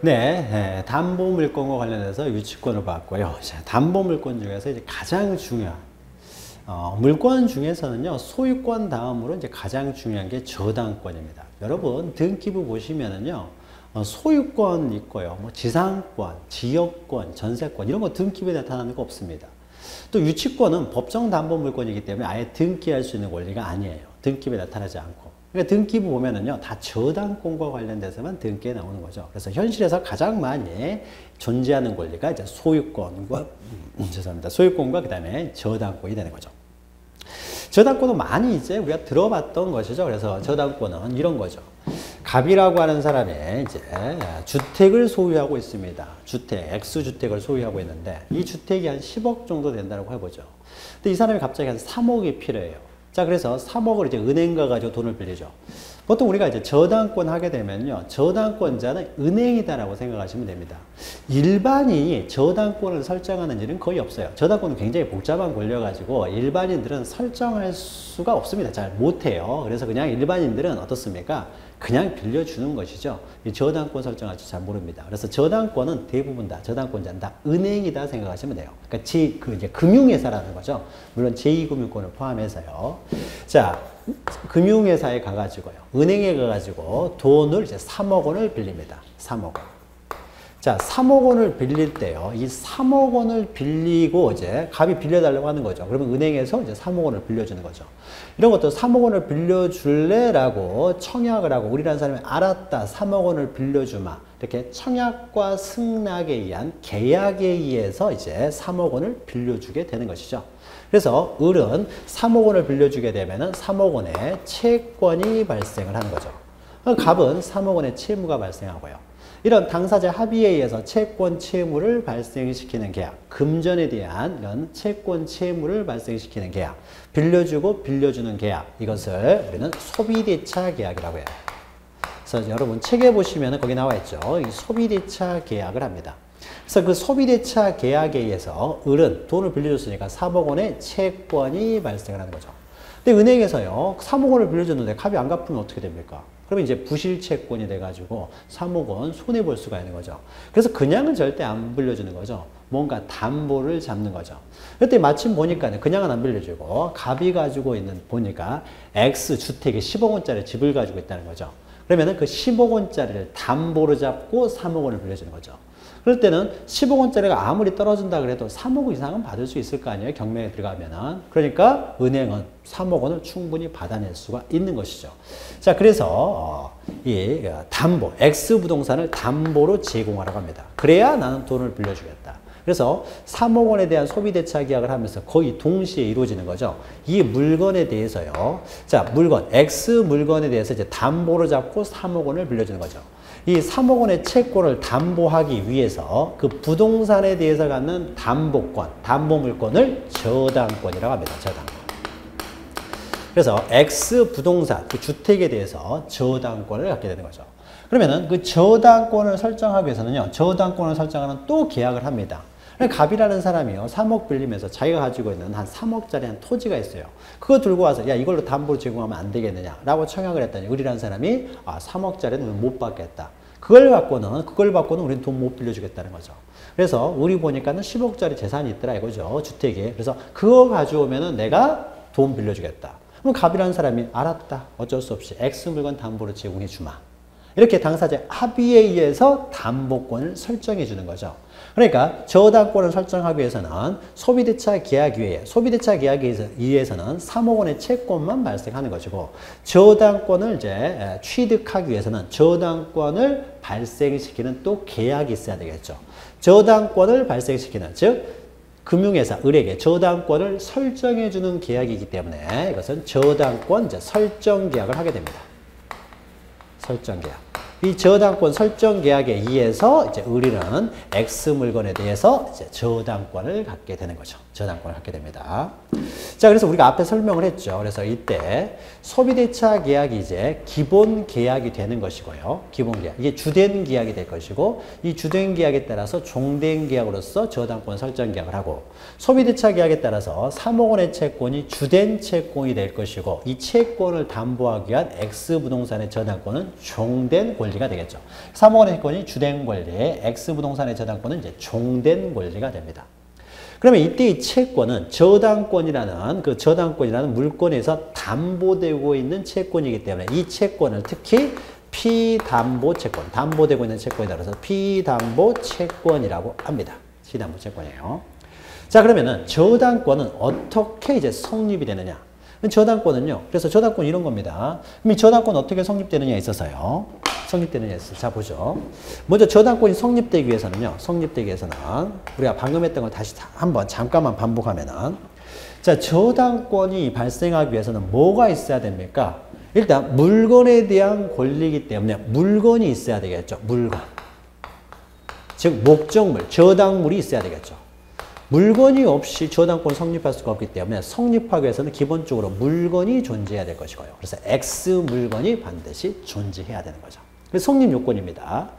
네, 담보물권과 관련해서 유치권을 봤고요. 자, 담보물권 중에서 이제 가장 중요한 물권 중에서는요, 소유권 다음으로 이제 가장 중요한 게 저당권입니다. 여러분 등기부 보시면은요, 소유권 있고요, 뭐 지상권, 지역권, 전세권 이런 거 등기부에 나타나는 거 없습니다. 또 유치권은 법정 담보 물권이기 때문에 아예 등기할 수 있는 권리가 아니에요. 등기부에 나타나지 않고. 그러니까 등기부 보면은요, 다 저당권과 관련돼서만 등기에 나오는 거죠. 그래서 현실에서 가장 많이 존재하는 권리가 이제 소유권과, 죄송합니다. 소유권과 그 다음에 저당권이 되는 거죠. 저당권은 많이 이제 우리가 들어봤던 것이죠. 그래서 저당권은 이런 거죠. 갑이라고 하는 사람이 이제 주택을 소유하고 있습니다. 주택, X주택을 소유하고 있는데 이 주택이 한 10억 정도 된다고 해보죠. 근데 이 사람이 갑자기 한 3억이 필요해요. 자, 그래서 3억을 이제 은행 가가지고 돈을 빌리죠. 보통 우리가 이제 저당권 하게 되면요, 저당권자는 은행이다라고 생각하시면 됩니다. 일반인이 저당권을 설정하는 일은 거의 없어요. 저당권은 굉장히 복잡한 권리여가지고 일반인들은 설정할 수가 없습니다. 잘 못해요. 그래서 그냥 일반인들은 어떻습니까? 그냥 빌려주는 것이죠. 이 저당권 설정할 줄 잘 모릅니다. 그래서 저당권은 대부분 다, 저당권자는 다 은행이다 생각하시면 돼요. 그러니까 이제 금융회사라는 거죠. 물론 제2금융권을 포함해서요. 자, 금융회사에 가가지고요, 은행에 가가지고 돈을 이제 3억 원을 빌립니다. 3억 원. 자, 3억 원을 빌릴 때요, 이 3억 원을 빌리고 이제 갑이 빌려달라고 하는 거죠. 그러면 은행에서 이제 3억 원을 빌려주는 거죠. 이런 것도 3억 원을 빌려줄래라고 청약을 하고 우리라는 사람이 알았다, 3억 원을 빌려주마. 이렇게 청약과 승낙에 의한 계약에 의해서 이제 3억 원을 빌려주게 되는 것이죠. 그래서 을은 3억 원을 빌려주게 되면은 3억 원의 채권이 발생을 하는 거죠. 갑은 3억 원의 채무가 발생하고요. 이런 당사자 합의에 의해서 채권 채무를 발생시키는 계약, 금전에 대한 이런 채권 채무를 발생시키는 계약, 빌려주고 빌려주는 계약, 이것을 우리는 소비대차 계약이라고 해요. 그래서 여러분 책에 보시면 거기 나와 있죠. 이 소비대차 계약을 합니다. 그래서 그 소비대차 계약에 의해서 을은 돈을 빌려줬으니까 3억 원의 채권이 발생을 하는 거죠. 근데 은행에서요, 3억 원을 빌려줬는데 갑이 안 갚으면 어떻게 됩니까? 그러면 이제 부실채권이 돼가지고 3억 원 손해볼 수가 있는 거죠. 그래서 그냥은 절대 안 빌려주는 거죠. 뭔가 담보를 잡는 거죠. 그때 마침 보니까 그냥은 안 빌려주고 갑이 가지고 있는, 보니까 X주택에 10억 원짜리 집을 가지고 있다는 거죠. 그러면은 그 10억 원짜리를 담보로 잡고 3억 원을 빌려주는 거죠. 그럴 때는 10억 원짜리가 아무리 떨어진다 그래도 3억 이상은 받을 수 있을 거 아니에요, 경매에 들어가면은. 그러니까 은행은 3억 원을 충분히 받아낼 수가 있는 것이죠. 자, 그래서 이 담보, X부동산을 담보로 제공하라고 합니다. 그래야 나는 돈을 빌려주겠다. 그래서 3억 원에 대한 소비대차 계약을 하면서 거의 동시에 이루어지는 거죠. 이 물건에 대해서요. 자, 물건, X 물건에 대해서 이제 담보로 잡고 3억 원을 빌려주는 거죠. 이 3억 원의 채권을 담보하기 위해서 그 부동산에 대해서 갖는 담보권, 담보물권을 저당권이라고 합니다. 저당권. 그래서 X 부동산, 그 주택에 대해서 저당권을 갖게 되는 거죠. 그러면은 그 저당권을 설정하기 위해서는요, 저당권을 설정하는 또 계약을 합니다. 갑이라는 사람이요, 3억 빌리면서 자기가 가지고 있는 한 3억짜리 한 토지가 있어요. 그거 들고 와서, 야, 이걸로 담보로 제공하면 안 되겠느냐 라고 청약을 했더니 을이라는 사람이 3억짜리는 못 받겠다. 그걸 받고는 우리는 돈 못 빌려주겠다는 거죠. 그래서 우리 보니까는 10억짜리 재산이 있더라 이거죠, 주택에. 그래서 그거 가져오면은 내가 돈 빌려주겠다. 그럼 갑이라는 사람이 알았다, 어쩔 수 없이 X 물건 담보로 제공해 주마. 이렇게 당사자 합의에 의해서 담보권을 설정해 주는 거죠. 그러니까 저당권을 설정하기 위해서는 소비대차 계약에 의해서는 3억 원의 채권만 발생하는 것이고, 저당권을 이제 취득하기 위해서는 저당권을 발생시키는 또 계약이 있어야 되겠죠. 저당권을 발생시키는, 즉 금융회사, 을에게 저당권을 설정해 주는 계약이기 때문에 이것은 저당권 이제 설정 계약을 하게 됩니다. 설정 계약. 이 저당권 설정 계약에 의해서 이제 을이는 X 물건에 대해서 이제 저당권을 갖게 되는 거죠. 저당권을 갖게 됩니다. 자, 그래서 우리가 앞에 설명을 했죠. 그래서 이때 소비대차 계약이 이제 기본 계약이 되는 것이고요. 기본 계약. 이게 주된 계약이 될 것이고, 이 주된 계약에 따라서 종된 계약으로서 저당권 설정 계약을 하고, 소비대차 계약에 따라서 3억 원의 채권이 주된 채권이 될 것이고, 이 채권을 담보하기 위한 X 부동산의 저당권은 종된 권리가 되겠죠. 3억 원의 채권이 주된 권리에 X 부동산의 저당권은 이제 종된 권리가 됩니다. 그러면 이때 이 채권은 저당권이라는 물건에서 담보되고 있는 채권이기 때문에 이 채권을 특히 피담보 채권, 담보되고 있는 채권에 따라서 피담보 채권이라고 합니다. 피담보 채권이에요. 자, 그러면은 저당권은 어떻게 이제 성립이 되느냐? 저당권은요. 그래서 저당권 이런 겁니다. 그럼 이 저당권 어떻게 성립되느냐에 있어서요. 자, 보죠. 먼저 저당권이 성립되기 위해서는 우리가 방금 했던 걸 다시 한번 잠깐만 반복하면은, 자, 저당권이 발생하기 위해서는 뭐가 있어야 됩니까? 일단 물건에 대한 권리이기 때문에 물건이 있어야 되겠죠. 물건. 즉 목적물, 저당물이 있어야 되겠죠. 물건이 없이 저당권을 성립할 수가 없기 때문에 성립하기 위해서는 기본적으로 물건이 존재해야 될 것이고요. 그래서 X 물건이 반드시 존재해야 되는 거죠. 그래서 성립 요건입니다.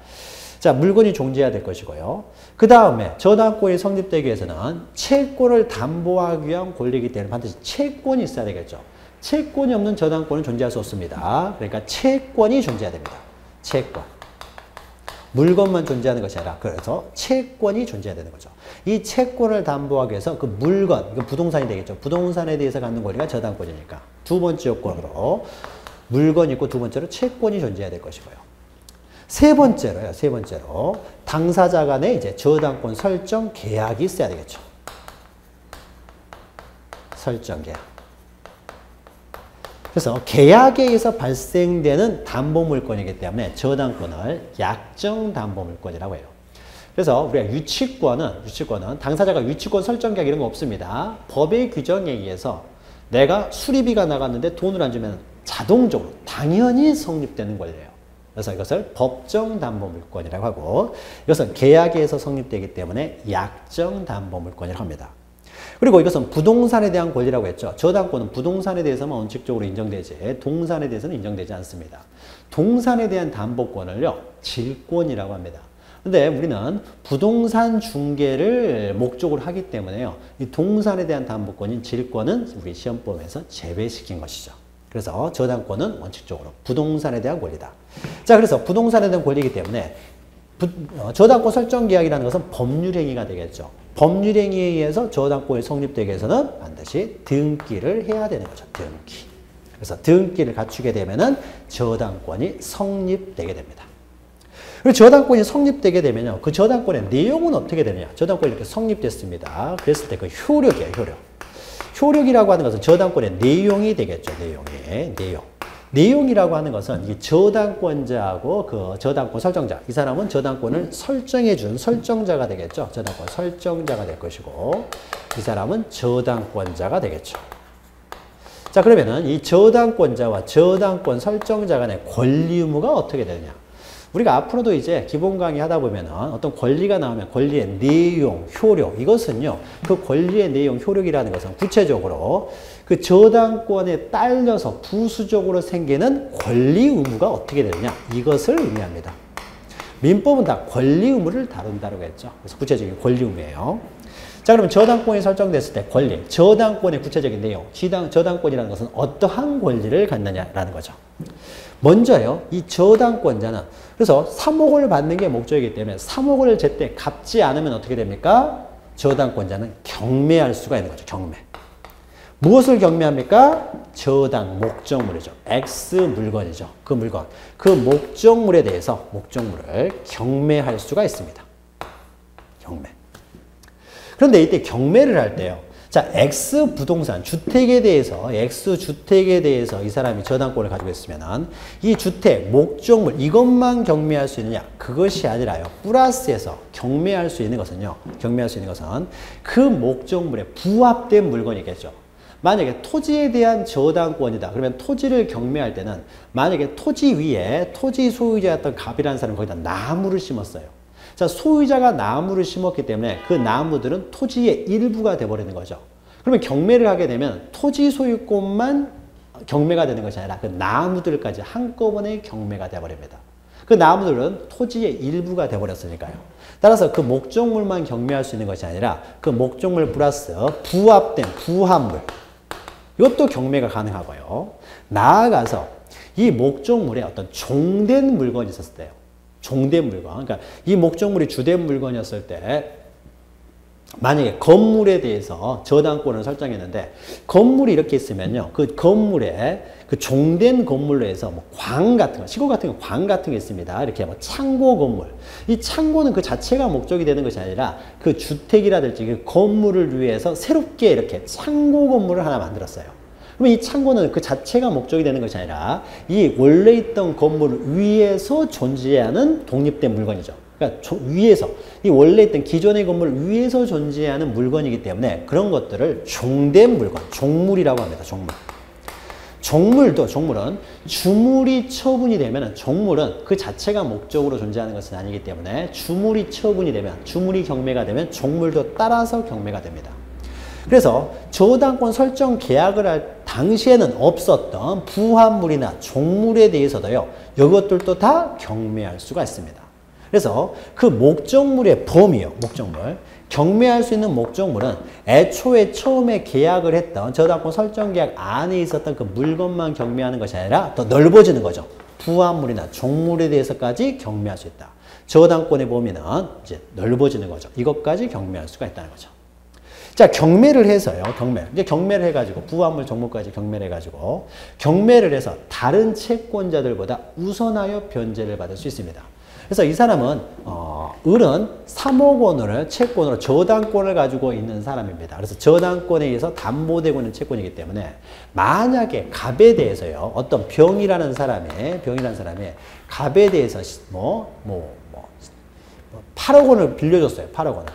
자, 물건이 존재해야 될 것이고요. 그 다음에 저당권이 성립되기 위해서는 채권을 담보하기 위한 권리이기 때문에 반드시 채권이 있어야 되겠죠. 채권이 없는 저당권은 존재할 수 없습니다. 그러니까 채권이 존재해야 됩니다. 채권. 물건만 존재하는 것이 아니라 그래서 채권이 존재해야 되는 거죠. 이 채권을 담보하기 위해서 그 물건, 그 부동산이 되겠죠. 부동산에 대해서 갖는 권리가 저당권이니까. 두 번째 요건으로 물건이 있고 두 번째로 채권이 존재해야 될 것이고요. 세 번째로 당사자 간의 이제 저당권 설정 계약이 있어야 되겠죠. 설정 계약. 그래서 계약에 의해서 발생되는 담보물건이기 때문에 저당권을 약정담보물건이라고 해요. 그래서 우리가 유치권은 당사자가 유치권 설정 계약 이런 거 없습니다. 법의 규정에 의해서 내가 수리비가 나갔는데 돈을 안 주면 자동적으로 당연히 성립되는 권리예요. 그래서 이것을 법정담보물건이라고 하고 이것은 계약에 의해서 성립되기 때문에 약정담보물건이라고 합니다. 그리고 이것은 부동산에 대한 권리라고 했죠. 저당권은 부동산에 대해서만 원칙적으로 인정되지 동산에 대해서는 인정되지 않습니다. 동산에 대한 담보권을요. 질권이라고 합니다. 근데 우리는 부동산 중개를 목적으로 하기 때문에요. 이 동산에 대한 담보권인 질권은 우리 시험범위에서 제외시킨 것이죠. 그래서 저당권은 원칙적으로 부동산에 대한 권리다. 자, 그래서 부동산에 대한 권리이기 때문에 저당권 설정 계약이라는 것은 법률행위가 되겠죠. 법률행위에 의해서 저당권이 성립되기 위해서는 반드시 등기를 해야 되는 거죠. 등기. 그래서 등기를 갖추게 되면은 저당권이 성립되게 됩니다. 그리고 저당권이 성립되게 되면요. 그 저당권의 내용은 어떻게 되느냐. 저당권이 이렇게 성립됐습니다. 그랬을 때 그 효력이에요. 효력이라고 하는 것은 저당권의 내용이 되겠죠. 내용이라고 하는 것은 이 저당권자하고 그 저당권 설정자, 이 사람은 저당권을 설정해준 설정자가 되겠죠. 저당권 설정자가 될 것이고 이 사람은 저당권자가 되겠죠. 자, 그러면은 이 저당권자와 저당권 설정자 간의 권리 의무가 어떻게 되느냐. 우리가 앞으로도 이제 기본 강의 하다 보면은 어떤 권리가 나오면 권리의 내용, 효력, 이것은요, 그 권리의 내용, 효력이라는 것은 구체적으로 그 저당권에 딸려서 부수적으로 생기는 권리 의무가 어떻게 되느냐, 이것을 의미합니다. 민법은 다 권리 의무를 다룬다고 했죠. 그래서 구체적인 권리 의무예요. 자, 그러면 저당권이 설정됐을 때 권리, 저당권의 구체적인 내용, 저당권이라는 것은 어떠한 권리를 갖느냐라는 거죠. 먼저요, 이 저당권자는 그래서 3억을 받는 게 목적이기 때문에 3억을 제때 갚지 않으면 어떻게 됩니까? 저당권자는 경매할 수가 있는 거죠. 경매. 무엇을 경매합니까? 저당, 목적물이죠. X 물건이죠. 그 물건. 그 목적물에 대해서 목적물을 경매할 수가 있습니다. 경매. 그런데 이때 경매를 할 때요. 자, X 부동산, 주택에 대해서, X 주택에 대해서 이 사람이 저당권을 가지고 있으면은 이 주택, 목적물, 이것만 경매할 수 있느냐? 그것이 아니라요. 플러스해서 경매할 수 있는 것은요. 경매할 수 있는 것은 그 목적물에 부합된 물건이겠죠. 만약에 토지에 대한 저당권이다. 그러면 토지를 경매할 때는 만약에 토지 위에 토지 소유자였던 갑이라는 사람이 거기다 나무를 심었어요. 자, 소유자가 나무를 심었기 때문에 그 나무들은 토지의 일부가 돼버리는 거죠. 그러면 경매를 하게 되면 토지 소유권만 경매가 되는 것이 아니라 그 나무들까지 한꺼번에 경매가 되어버립니다. 그 나무들은 토지의 일부가 되어버렸으니까요. 따라서 그 목적물만 경매할 수 있는 것이 아니라 그 목적물 플러스 부합된 부합물, 이것도 경매가 가능하고요. 나아가서 이 목적물에 어떤 종된 물건이 있었을 때요. 종된 물건. 그러니까 이 목적물이 주된 물건이었을 때 만약에 건물에 대해서 저당권을 설정했는데 건물이 이렇게 있으면요. 그 건물에 그 종된 건물로 해서 뭐 광 같은 거, 시골 같은 거 광 같은 게 있습니다. 이렇게 뭐 창고 건물. 이 창고는 그 자체가 목적이 되는 것이 아니라 그 주택이라든지 그 건물을 위해서 새롭게 이렇게 창고 건물을 하나 만들었어요. 그러면 이 창고는 그 자체가 목적이 되는 것이 아니라 이 원래 있던 건물 위에서 존재하는 독립된 물건이죠. 그러니까 위에서 이 원래 있던 기존의 건물 위에서 존재하는 물건이기 때문에 그런 것들을 종된 물건, 종물이라고 합니다. 종물. 종물은 주물이 처분이 되면 종물은 그 자체가 목적으로 존재하는 것은 아니기 때문에 주물이 처분이 되면 주물이 경매가 되면 종물도 따라서 경매가 됩니다. 그래서 저당권 설정 계약을 할 당시에는 없었던 부합물이나 종물에 대해서도요. 이것들도 다 경매할 수가 있습니다. 그래서 그 목적물의 범위요. 목적물. 경매할 수 있는 목적물은 애초에 처음에 계약을 했던 저당권 설정 계약 안에 있었던 그 물건만 경매하는 것이 아니라 더 넓어지는 거죠. 부합물이나 종물에 대해서까지 경매할 수 있다. 저당권의 범위는 이제 넓어지는 거죠. 이것까지 경매할 수가 있다는 거죠. 자, 경매를 해서요. 이제 경매를 해가지고 부합물 종목까지 경매를 해가지고 경매를 해서 다른 채권자들보다 우선하여 변제를 받을 수 있습니다. 그래서 이 사람은 을은 3억 원을 채권으로 저당권을 가지고 있는 사람입니다. 그래서 저당권에 의해서 담보되고 있는 채권이기 때문에 만약에 갑에 대해서요. 어떤 병이라는 사람이 갑에 대해서 8억 원을 빌려줬어요. 8억 원을.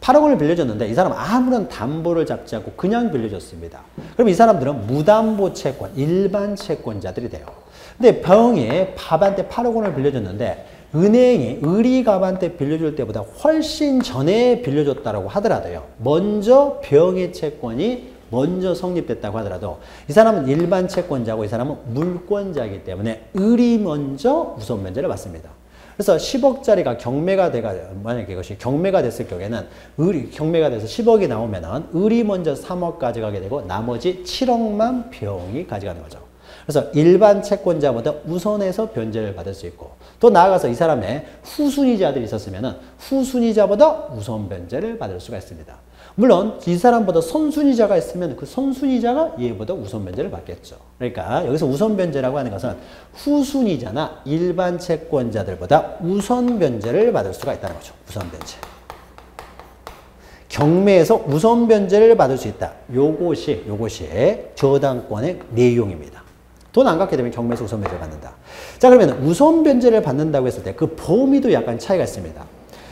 8억 원을 빌려줬는데 이 사람은 아무런 담보를 잡지 않고 그냥 빌려줬습니다. 그럼 이 사람들은 무담보 채권, 일반 채권자들이 돼요. 근데 병이 갑한테 8억 원을 빌려줬는데 은행이 을이 갑한테 빌려줄 때보다 훨씬 전에 빌려줬다고 하더라도요. 먼저 병의 채권이 먼저 성립됐다고 하더라도 이 사람은 일반 채권자고 이 사람은 물권자이기 때문에 을이 먼저 우선 면제를 받습니다. 그래서 10억짜리가 경매가 만약에 이것이 경매가 됐을 경우에는 을이 경매가 돼서 10억이 나오면은 을이 먼저 3억 가져가게 되고 나머지 7억만 병이 가져가는 거죠. 그래서 일반 채권자보다 우선해서 변제를 받을 수 있고 또 나아가서 이 사람의 후순위자들이 있었으면은 후순위자보다 우선 변제를 받을 수가 있습니다. 물론 이 사람보다 선순위자가 있으면 그 선순위자가 얘보다 우선 변제를 받겠죠. 그러니까 여기서 우선 변제라고 하는 것은 후순위자나 일반 채권자들보다 우선 변제를 받을 수가 있다는 거죠. 우선 변제. 경매에서 우선 변제를 받을 수 있다. 요것이 저당권의 내용입니다. 돈 안 갚게 되면 경매에서 우선 변제를 받는다. 자, 그러면 우선 변제를 받는다고 했을 때 그 범위도 약간 차이가 있습니다.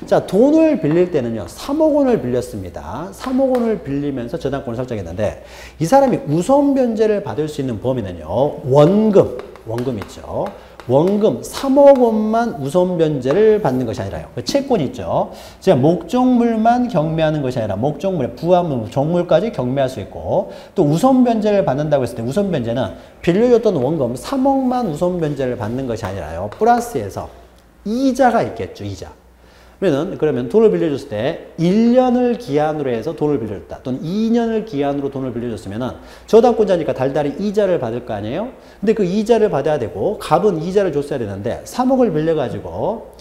자, 돈을 빌릴 때는요, 3억 원을 빌렸습니다. 3억 원을 빌리면서 저당권을 설정했는데, 이 사람이 우선 변제를 받을 수 있는 범위는요, 원금 있죠. 원금 3억 원만 우선 변제를 받는 것이 아니라요. 그 채권 있죠. 제가 목적물만 경매하는 것이 아니라 목적물의 부합물, 종물까지 경매할 수 있고 또 우선 변제를 받는다고 했을 때 우선 변제는 빌려줬던 원금 3억만 우선 변제를 받는 것이 아니라요. 플러스해서 이자가 있겠죠. 이자. 그러면 돈을 빌려줬을 때 1년을 기한으로 해서 돈을 빌려줬다. 또는 2년을 기한으로 돈을 빌려줬으면 저당권자니까 달달이 이자를 받을 거 아니에요? 근데 그 이자를 받아야 되고 갑은 이자를 줬어야 되는데 3억을 빌려가지고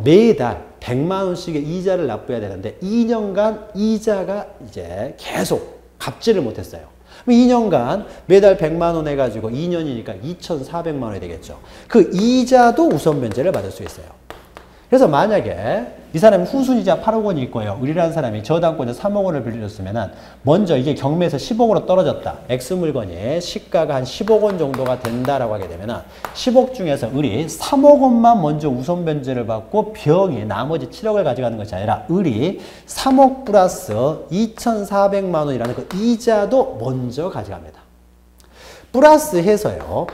매달 100만 원씩의 이자를 납부해야 되는데 2년간 이자가 이제 계속 갚지를 못했어요. 2년간 매달 100만 원 해가지고 2년이니까 2,400만 원이 되겠죠. 그 이자도 우선 변제를 받을 수 있어요. 그래서 만약에 이 사람이 후순위자 8억 원이 있고요. 을이라는 사람이 저당권에 3억 원을 빌려줬으면 먼저 이게 경매에서 10억으로 떨어졌다. X 물건이 시가가 한 10억 원 정도가 된다라고 하게 되면 10억 중에서 을이 3억 원만 먼저 우선 변제를 받고 병이 나머지 7억을 가져가는 것이 아니라 을이 3억 플러스 2,400만 원이라는 그 이자도 먼저 가져갑니다. 플러스해서요.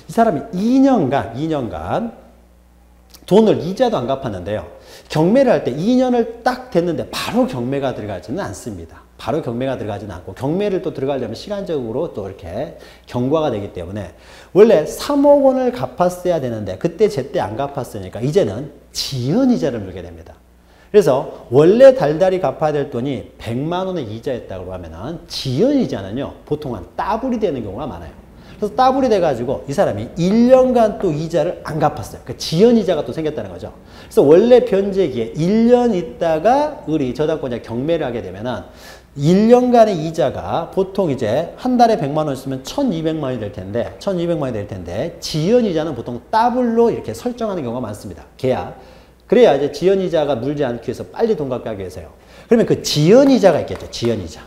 이 사람이 2년간 돈을 이자도 안 갚았는데요. 경매를 할 때 2년을 딱 됐는데 바로 경매가 들어가지는 않습니다. 바로 경매가 들어가지는 않고 경매를 또 들어가려면 시간적으로 또 이렇게 경과가 되기 때문에 원래 3억 원을 갚았어야 되는데 그때 제때 안 갚았으니까 이제는 지연이자를 물게 됩니다. 그래서 원래 달달이 갚아야 될 돈이 100만 원의 이자였다고 하면은 지연이자는요 보통 한 따블이 되는 경우가 많아요. 그래서 따블이 돼가지고 이 사람이 1년간 또 이자를 안 갚았어요. 그러니까 지연이자가 또 생겼다는 거죠. 그래서 원래 변제기에 1년 있다가 우리 저당권자 경매를 하게 되면은 1년간의 이자가 보통 이제 한 달에 100만 원 쓰면 1,200만 원이 될 텐데 1,200만 원이 될 텐데 지연이자는 보통 따블로 이렇게 설정하는 경우가 많습니다. 계약. 그래야 이제 지연이자가 물지 않기 위해서 빨리 돈 갚게 하기 위해서요. 그러면 그 지연이자가 있겠죠. 지연이자.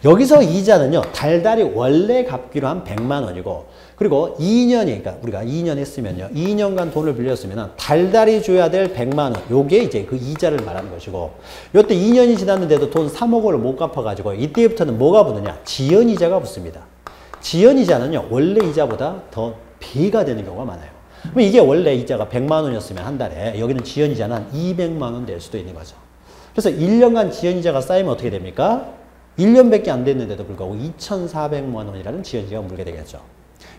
여기서 이자는요. 달달이 원래 갚기로 한 100만 원이고 그리고 2년이 그러니까 우리가 2년 했으면요. 2년간 돈을 빌렸으면 달달이 줘야 될 100만 원. 요게 이제 그 이자를 말하는 것이고 요때 2년이 지났는데도 돈 3억 원을 못 갚아가지고 이때부터는 뭐가 붙느냐. 지연이자가 붙습니다. 지연이자는요. 원래 이자보다 더 배가 되는 경우가 많아요. 그럼 이게 원래 이자가 100만 원이었으면 한 달에 여기는 지연이자는 한 200만 원 될 수도 있는 거죠. 그래서 1년간 지연이자가 쌓이면 어떻게 됩니까? 1년밖에 안 됐는데도 불구하고 2,400만 원이라는 지연이자가 물게 되겠죠.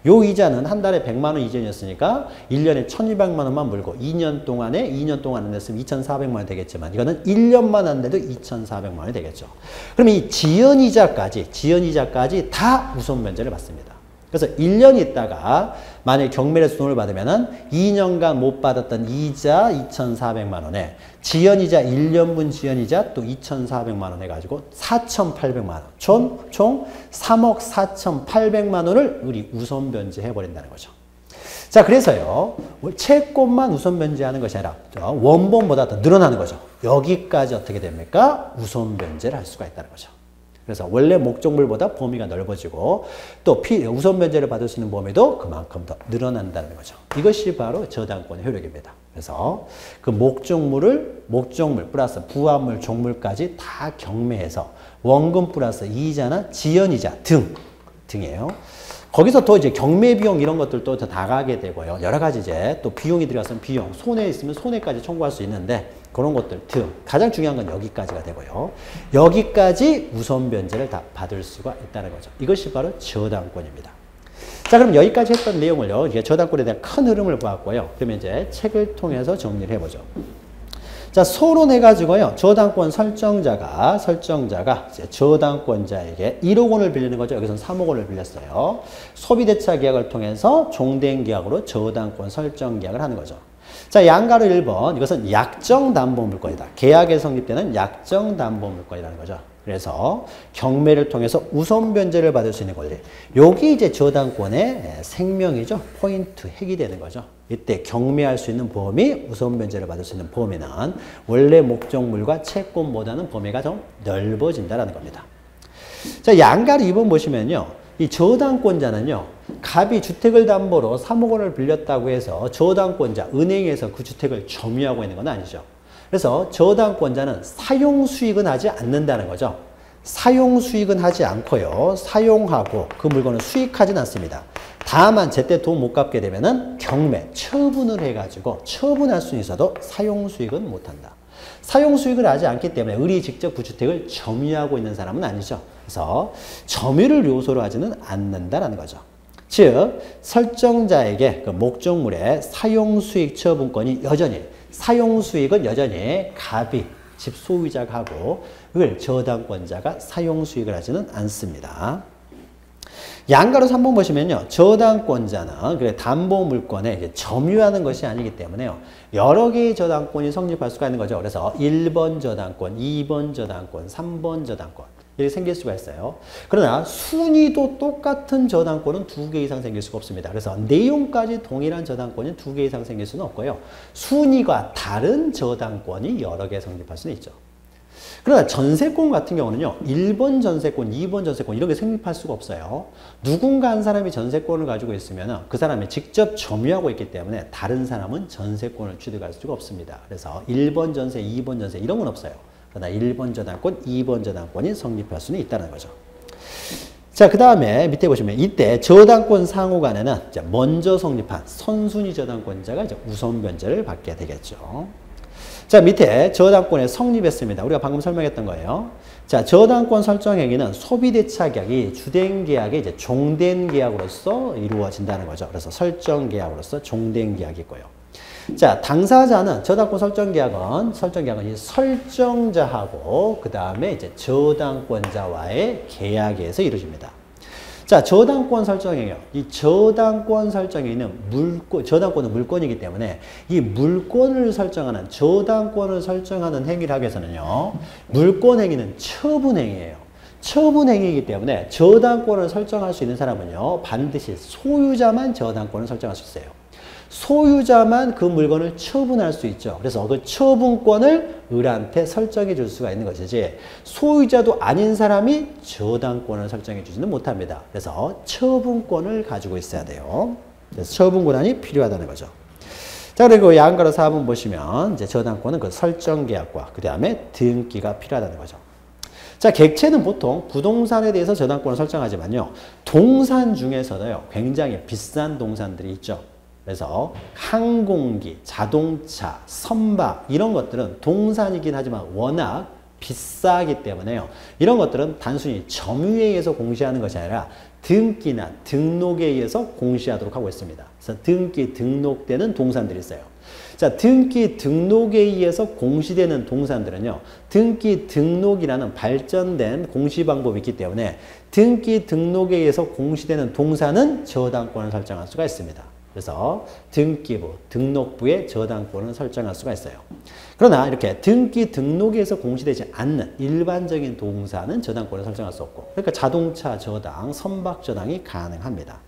요 이자는 한 달에 100만 원 이전이었으니까 1년에 1,200만 원만 물고 2년 동안 안 냈으면 2,400만 원 되겠지만 이거는 1년만 안 돼도 2,400만 원이 되겠죠. 그럼 이 지연이자까지 다 우선 면제를 받습니다. 그래서 1년 있다가 만약에 경매에서 돈을 받으면은 2년간 못 받았던 이자 2,400만 원에 지연이자 1년분 지연이자 또 2,400만 원 해가지고 4,800만 원. 총 3억 4,800만 원을 우리 우선 변제해버린다는 거죠. 자, 그래서요. 채권만 우선 변제하는 것이 아니라 원본보다 더 늘어나는 거죠. 여기까지 어떻게 됩니까? 우선 변제를 할 수가 있다는 거죠. 그래서 원래 목적물보다 범위가 넓어지고 또 우선 변제를 받을 수 있는 범위도 그만큼 더 늘어난다는 거죠. 이것이 바로 저당권의 효력입니다. 그래서 그 목적물 플러스 부합물, 종물까지 다 경매해서 원금 플러스 이자나 지연이자 등이에요. 거기서 또 이제 경매 비용 이런 것들도 더 나가게 되고요. 여러 가지 이제 또 비용이 들어갔으면 비용, 손해 있으면 손해까지 청구할 수 있는데 그런 것들 등 가장 중요한 건 여기까지가 되고요. 여기까지 우선 변제를 다 받을 수가 있다는 거죠. 이것이 바로 저당권입니다. 자, 그럼 여기까지 했던 내용을요. 이게 저당권에 대한 큰 흐름을 보았고요. 그러면 이제 책을 통해서 정리를 해보죠. 자, 소론해가지고요. 저당권 설정자가 이제 저당권자에게 1억 원을 빌리는 거죠. 여기서는 3억 원을 빌렸어요. 소비대차 계약을 통해서 종된 계약으로 저당권 설정 계약을 하는 거죠. 자, 양가로 1번. 이것은 약정담보물권이다. 계약에 성립되는 약정담보물권이라는 거죠. 그래서 경매를 통해서 우선 변제를 받을 수 있는 권리. 여기 이제 저당권의 생명이죠. 포인트, 핵이 되는 거죠. 이때 경매할 수 있는 범위, 우선 변제를 받을 수 있는 범위는 원래 목적물과 채권보다는 범위가 좀 넓어진다는 겁니다. 자, 양가로 2번 보시면요. 이 저당권자는요. 갑이 주택을 담보로 3억 원을 빌렸다고 해서 저당권자, 은행에서 그 주택을 점유하고 있는 건 아니죠. 그래서 저당권자는 사용수익은 하지 않는다는 거죠. 사용수익은 하지 않고요. 사용하고 그 물건을 수익하진 않습니다. 다만 제때 돈 못 갚게 되면은 경매, 처분을 해가지고 처분할 수는 있어도 사용수익은 못한다. 사용수익을 하지 않기 때문에 을이 직접 그 주택을 점유하고 있는 사람은 아니죠. 그래서 점유를 요소로 하지는 않는다라는 거죠. 즉 설정자에게 그 목적물의 사용수익 처분권이 여전히 사용수익은 여전히 갑이 집 소유자가 하고 을 저당권자가 사용수익을 하지는 않습니다. 양가로 3번 보시면요. 저당권자는 그래 담보물권에 이제 점유하는 것이 아니기 때문에요. 여러 개의 저당권이 성립할 수가 있는 거죠. 그래서 1번 저당권, 2번 저당권, 3번 저당권 이렇게 생길 수가 있어요. 그러나 순위도 똑같은 저당권은 2개 이상 생길 수가 없습니다. 그래서 내용까지 동일한 저당권이 2개 이상 생길 수는 없고요. 순위가 다른 저당권이 여러 개 성립할 수는 있죠. 그러나 전세권 같은 경우는요. 1번 전세권, 2번 전세권 이런 게 성립할 수가 없어요. 누군가 한 사람이 전세권을 가지고 있으면 그 사람이 직접 점유하고 있기 때문에 다른 사람은 전세권을 취득할 수가 없습니다. 그래서 1번 전세, 2번 전세 이런 건 없어요. 그러나 1번 저당권, 2번 저당권이 성립할 수는 있다는 거죠. 자, 그 다음에 밑에 보시면 이때 저당권 상호간에는 먼저 성립한 선순위 저당권자가 이제 우선 변제를 받게 되겠죠. 자, 밑에 저당권에 성립했습니다. 우리가 방금 설명했던 거예요. 자, 저당권 설정 행위는 소비대차 계약이 주된 계약의 이제 종된 계약으로서 이루어진다는 거죠. 그래서 설정 계약으로서 종된 계약이 있고요. 자, 당사자는 저당권 설정 계약은 이 설정자하고 그 다음에 이제 저당권자와의 계약에서 이루어집니다. 자, 저당권 설정행위요. 이 저당권 설정행위는 저당권은 물권이기 때문에 이 물권을 설정하는, 저당권을 설정하는 행위를 하기 위해서는요, 물권 행위는 처분행위예요. 처분행위이기 때문에 저당권을 설정할 수 있는 사람은요, 반드시 소유자만 저당권을 설정할 수 있어요. 소유자만 그 물건을 처분할 수 있죠. 그래서 그 처분권을 을한테 설정해 줄 수가 있는 것이지 소유자도 아닌 사람이 저당권을 설정해 주지는 못합니다. 그래서 처분권을 가지고 있어야 돼요. 그래서 처분 권한이 필요하다는 거죠. 자, 그리고 양가로 4번 보시면 이제 저당권은 그 설정 계약과 그 다음에 등기가 필요하다는 거죠. 자, 객체는 보통 부동산에 대해서 저당권을 설정하지만요, 동산 중에서도요, 굉장히 비싼 동산들이 있죠. 그래서 항공기, 자동차, 선박 이런 것들은 동산이긴 하지만 워낙 비싸기 때문에요. 이런 것들은 단순히 점유에 의해서 공시하는 것이 아니라 등기나 등록에 의해서 공시하도록 하고 있습니다. 그래서 등기, 등록되는 동산들이 있어요. 자, 등기, 등록에 의해서 공시되는 동산들은요, 등기, 등록이라는 발전된 공시 방법이 있기 때문에 등기, 등록에 의해서 공시되는 동산은 저당권을 설정할 수가 있습니다. 그래서 등기부, 등록부에 저당권을 설정할 수가 있어요. 그러나 이렇게 등기, 등록에서 공시되지 않는 일반적인 동사는 저당권을 설정할 수 없고, 그러니까 자동차 저당, 선박 저당이 가능합니다.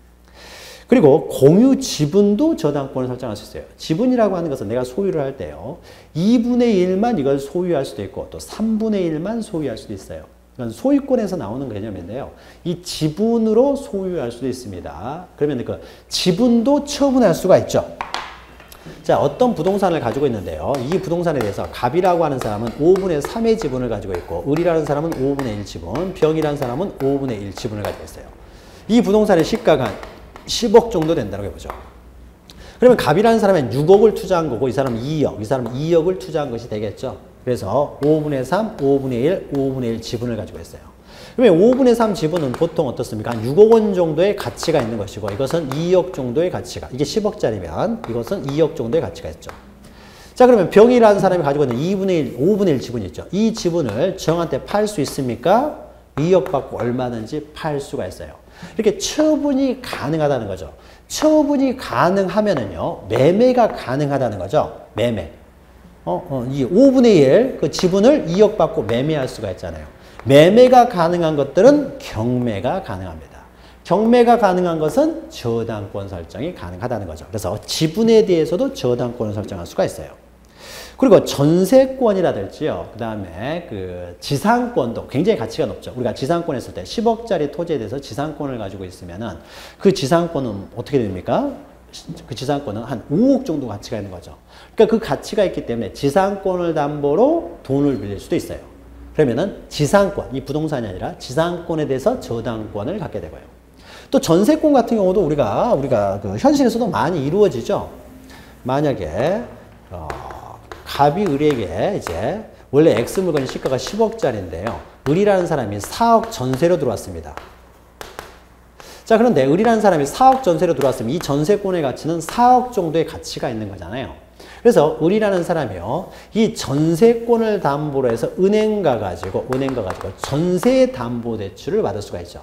그리고 공유 지분도 저당권을 설정할 수 있어요. 지분이라고 하는 것은 내가 소유를 할 때요, 2분의 1만 이걸 소유할 수도 있고 또 3분의 1만 소유할 수도 있어요. 이건 소유권에서 나오는 개념인데요. 이 지분으로 소유할 수도 있습니다. 그러면 그 지분도 처분할 수가 있죠. 자, 어떤 부동산을 가지고 있는데요. 이 부동산에 대해서 갑이라고 하는 사람은 5분의 3의 지분을 가지고 있고, 을이라는 사람은 5분의 1 지분, 병이라는 사람은 5분의 1 지분을 가지고 있어요. 이 부동산의 시가가 10억 정도 된다고 해보죠. 그러면 갑이라는 사람은 6억을 투자한 거고, 이 사람은 2억, 이 사람은 2억을 투자한 것이 되겠죠. 그래서 5분의 3, 5분의 1, 5분의 1 지분을 가지고 있어요. 그러면 5분의 3 지분은 보통 어떻습니까? 한 6억 원 정도의 가치가 있는 것이고, 이것은 2억 정도의 가치가, 이게 10억짜리면 이것은 2억 정도의 가치가 있죠. 자, 그러면 병이라는 사람이 가지고 있는 2분의 1, 5분의 1 지분이 있죠. 이 지분을 정한테 팔 수 있습니까? 2억 받고 얼마든지 팔 수가 있어요. 이렇게 처분이 가능하다는 거죠. 처분이 가능하면은요, 매매가 가능하다는 거죠. 매매. 이 5분의 1, 그 지분을 2억 받고 매매할 수가 있잖아요. 매매가 가능한 것들은 경매가 가능합니다. 경매가 가능한 것은 저당권 설정이 가능하다는 거죠. 그래서 지분에 대해서도 저당권을 설정할 수가 있어요. 그리고 전세권이라든지요, 그 다음에 그 지상권도 굉장히 가치가 높죠. 우리가 지상권 했을 때 10억짜리 토지에 대해서 지상권을 가지고 있으면은 그 지상권은 어떻게 됩니까? 그 지상권은 한 5억 정도 가치가 있는 거죠. 그러니까 그 가치가 있기 때문에 지상권을 담보로 돈을 빌릴 수도 있어요. 그러면은 지상권, 이 부동산이 아니라 지상권에 대해서 저당권을 갖게 되고요. 또 전세권 같은 경우도 우리가 그 현실에서도 많이 이루어지죠. 만약에 갑이 을에게 이제 원래 X 물건이 시가가 10억짜리인데요. 을이라는 사람이 4억 전세로 들어왔습니다. 자, 그런데 을이라는 사람이 4억 전세로 들어왔으면 이 전세권의 가치는 4억 정도의 가치가 있는 거잖아요. 그래서 을이라는 사람이요, 이 전세권을 담보로 해서 은행 가가지고 전세 담보 대출을 받을 수가 있죠.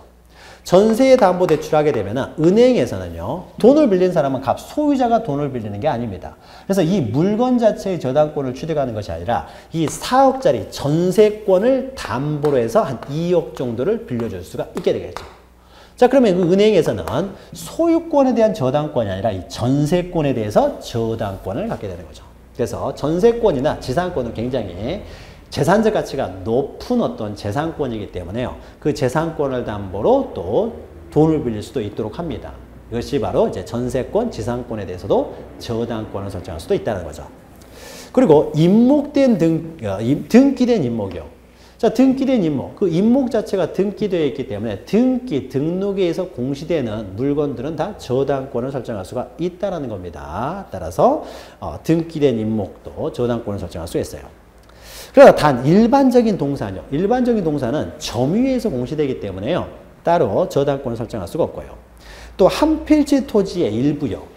전세 담보 대출을 하게 되면은 은행에서는요, 돈을 빌린 사람은 갑 소유자가 돈을 빌리는 게 아닙니다. 그래서 이 물건 자체의 저당권을 취득하는 것이 아니라 이 4억짜리 전세권을 담보로 해서 한 2억 정도를 빌려줄 수가 있게 되겠죠. 자, 그러면 그 은행에서는 소유권에 대한 저당권이 아니라 이 전세권에 대해서 저당권을 갖게 되는 거죠. 그래서 전세권이나 지상권은 굉장히 재산적 가치가 높은 어떤 재산권이기 때문에요. 그 재산권을 담보로 또 돈을 빌릴 수도 있도록 합니다. 이것이 바로 이제 전세권, 지상권에 대해서도 저당권을 설정할 수도 있다는 거죠. 그리고 등기된 임목이요. 자, 등기된 임목. 그 임목 자체가 등기되어 있기 때문에 등록에 의해서 공시되는 물건들은 다 저당권을 설정할 수가 있다는 겁니다. 따라서 등기된 임목도 저당권을 설정할 수 있어요. 그러나 단 일반적인 동사는요. 일반적인 동사는 점유에서 공시되기 때문에요. 따로 저당권을 설정할 수가 없고요. 또 한 필지 토지의 일부요.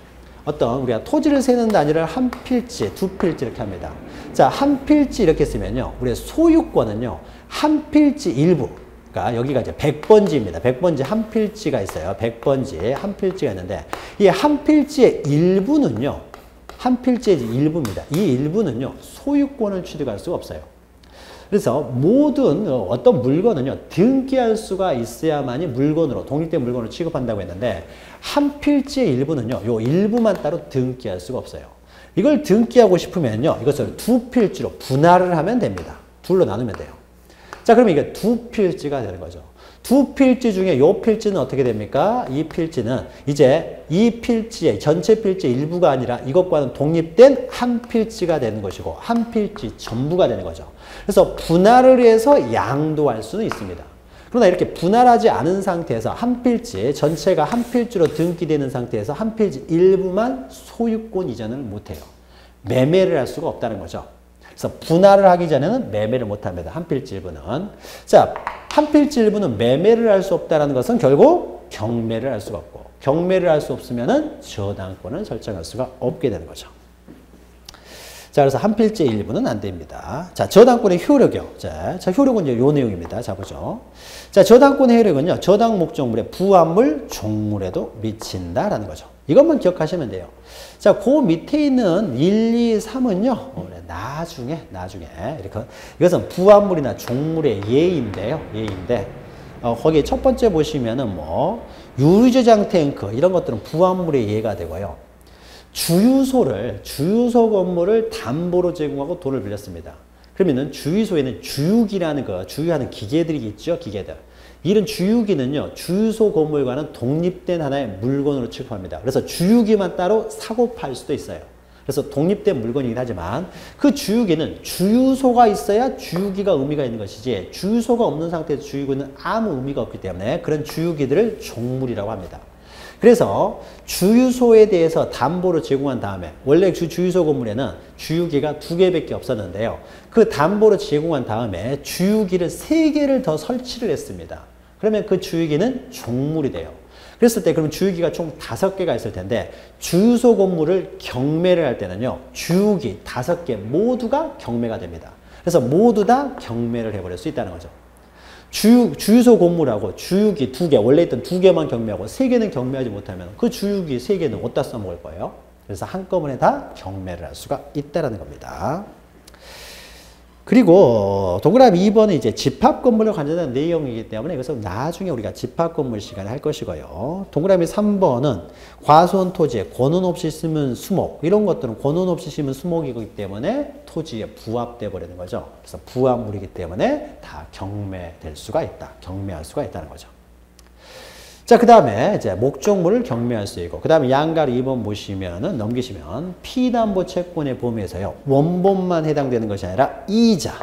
어떤 우리가 토지를 세는 단위를 한 필지, 두 필지 이렇게 합니다. 자, 한 필지 이렇게 쓰면요. 우리의 소유권은요. 한 필지 일부. 그러니까 여기가 이제 100번지입니다. 100번지 한 필지가 있어요. 100번지 한 필지가 있는데 이 한 필지의 일부는요. 한 필지의 일부입니다. 이 일부는요. 소유권을 취득할 수가 없어요. 그래서 모든 어떤 물건은요. 등기할 수가 있어야만이 물건으로 독립된 물건으로 취급한다고 했는데 한 필지의 일부는요. 요 일부만 따로 등기할 수가 없어요. 이걸 등기하고 싶으면요. 이것을 두 필지로 분할을 하면 됩니다. 둘로 나누면 돼요. 자, 그러면 이게 두 필지가 되는 거죠. 두 필지 중에 요 필지는 어떻게 됩니까? 이 필지는 이제 이 필지의 전체 필지의 일부가 아니라 이것과는 독립된 한 필지가 되는 것이고 한 필지 전부가 되는 거죠. 그래서 분할을 해서 양도할 수는 있습니다. 그러나 이렇게 분할하지 않은 상태에서 한 필지 전체가 한 필지로 등기되는 상태에서 한 필지 일부만 소유권 이전을 못해요. 매매를 할 수가 없다는 거죠. 그래서 분할을 하기 전에는 매매를 못합니다. 한 필지 일부는. 자, 한 필지 일부는 매매를 할 수 없다는 것은 결국 경매를 할 수가 없고 경매를 할 수 없으면은 저당권을 설정할 수가 없게 되는 거죠. 자, 그래서 한 필지의 일부는 안 됩니다. 자, 저당권의 효력이요. 자, 효력은 이제 요 내용입니다. 자, 보죠. 자, 저당권의 효력은요. 저당 목적물의 부합물, 종물에도 미친다라는 거죠. 이것만 기억하시면 돼요. 자, 그 밑에 있는 1, 2, 3은요. 나중에 이렇게 이것은 부합물이나 종물의 예인데요. 예인데 거기 첫 번째 보시면은 뭐 유리저장 탱크 이런 것들은 부합물의 예가 되고요. 주유소 건물을 담보로 제공하고 돈을 빌렸습니다. 그러면은 주유소에는 주유기라는 거, 주유하는 기계들이 있죠, 기계들. 이런 주유기는요, 주유소 건물과는 독립된 하나의 물건으로 취급합니다. 그래서 주유기만 따로 사고 팔 수도 있어요. 그래서 독립된 물건이긴 하지만 그 주유기는 주유소가 있어야 주유기가 의미가 있는 것이지 주유소가 없는 상태에서 주유기는 아무 의미가 없기 때문에 그런 주유기들을 종물이라고 합니다. 그래서 주유소에 대해서 담보로 제공한 다음에 원래 주유소 건물에는 주유기가 2개밖에 없었는데요. 그 담보로 제공한 다음에 주유기를 3개를 더 설치를 했습니다. 그러면 그 주유기는 종물이 돼요. 그랬을 때 그럼 주유기가 총 5개가 있을 텐데 주유소 건물을 경매를 할 때는요. 주유기 5개 모두가 경매가 됩니다. 그래서 모두 다 경매를 해버릴 수 있다는 거죠. 주유소 건물하고 주유기 2개, 원래 있던 2개만 경매하고 3개는 경매하지 못하면 그 주유기 3개는 어디다 써먹을 거예요? 그래서 한꺼번에 다 경매를 할 수가 있다는 겁니다. 그리고 동그라미 2번은 이제 집합건물에 관련된 내용이기 때문에 이것은 나중에 우리가 집합건물 시간에 할 것이고요. 동그라미 3번은 과수원 토지에 권원 없이 쓰면 수목 이런 것들은 권원 없이 쓰면 수목이기 때문에 토지에 부합돼 버리는 거죠. 그래서 부합물이기 때문에 다 경매될 수가 있다. 경매할 수가 있다는 거죠. 자, 그 다음에 이제 목적물을 경매할 수 있고, 그 다음에 양가로 2번 보시면은 넘기시면 피담보 채권의 범위에서요, 원본만 해당되는 것이 아니라 이자.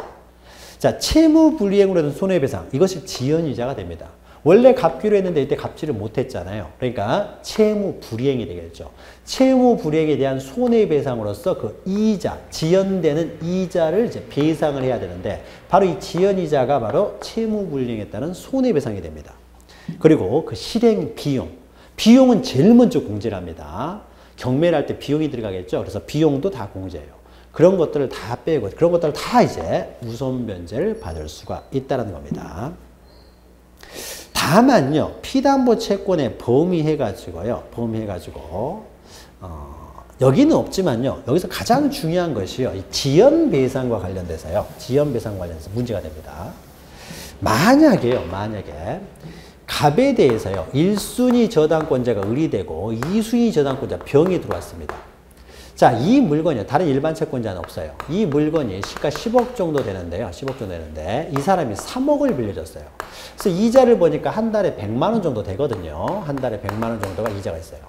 자, 채무 불이행으로 된 손해배상. 이것이 지연이자가 됩니다. 원래 갚기로 했는데 이때 갚지를 못했잖아요. 그러니까 채무 불이행이 되겠죠. 채무 불이행에 대한 손해배상으로서 그 이자, 지연되는 이자를 이제 배상을 해야 되는데, 바로 이 지연이자가 바로 채무 불이행에 따른 손해배상이 됩니다. 그리고 그 실행 비용. 비용은 제일 먼저 공제를 합니다. 경매를 할 때 비용이 들어가겠죠. 그래서 비용도 다 공제해요. 그런 것들을 다 빼고, 그런 것들을 다 이제 우선 면제를 받을 수가 있다는 겁니다. 다만요, 피담보 채권의 범위해가지고요, 여기는 없지만요, 여기서 가장 중요한 것이요, 이 지연배상과 관련돼서요, 지연배상 관련해서 문제가 됩니다. 만약에 갑에 대해서요, 1순위 저당권자가 의리되고 2순위 저당권자 병이 들어왔습니다. 자, 이 물건이요, 다른 일반 채권자는 없어요. 이 물건이 시가 10억 정도 되는데요. 10억 정도 되는데 이 사람이 3억을 빌려줬어요. 그래서 이자를 보니까 한 달에 100만 원 정도 되거든요. 한 달에 100만 원 정도가 이자가 있어요.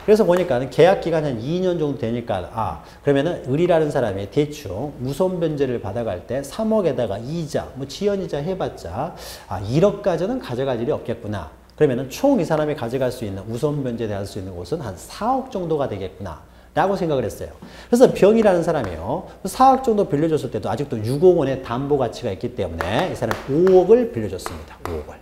그래서 보니까 계약 기간이 한 2년 정도 되니까 그러면은 을이라는 사람이 대충 우선 변제를 받아갈 때 3억에다가 이자, 뭐 지연이자 해봤자 1억까지는 가져갈 일이 없겠구나. 그러면은 총 이 사람이 가져갈 수 있는 우선 변제될 수 있는 곳은 한 4억 정도가 되겠구나. 라고 생각을 했어요. 그래서 병이라는 사람이요. 4억 정도 빌려줬을 때도 아직도 6억 원의 담보 가치가 있기 때문에 이 사람이 5억을 빌려줬습니다. 5억을.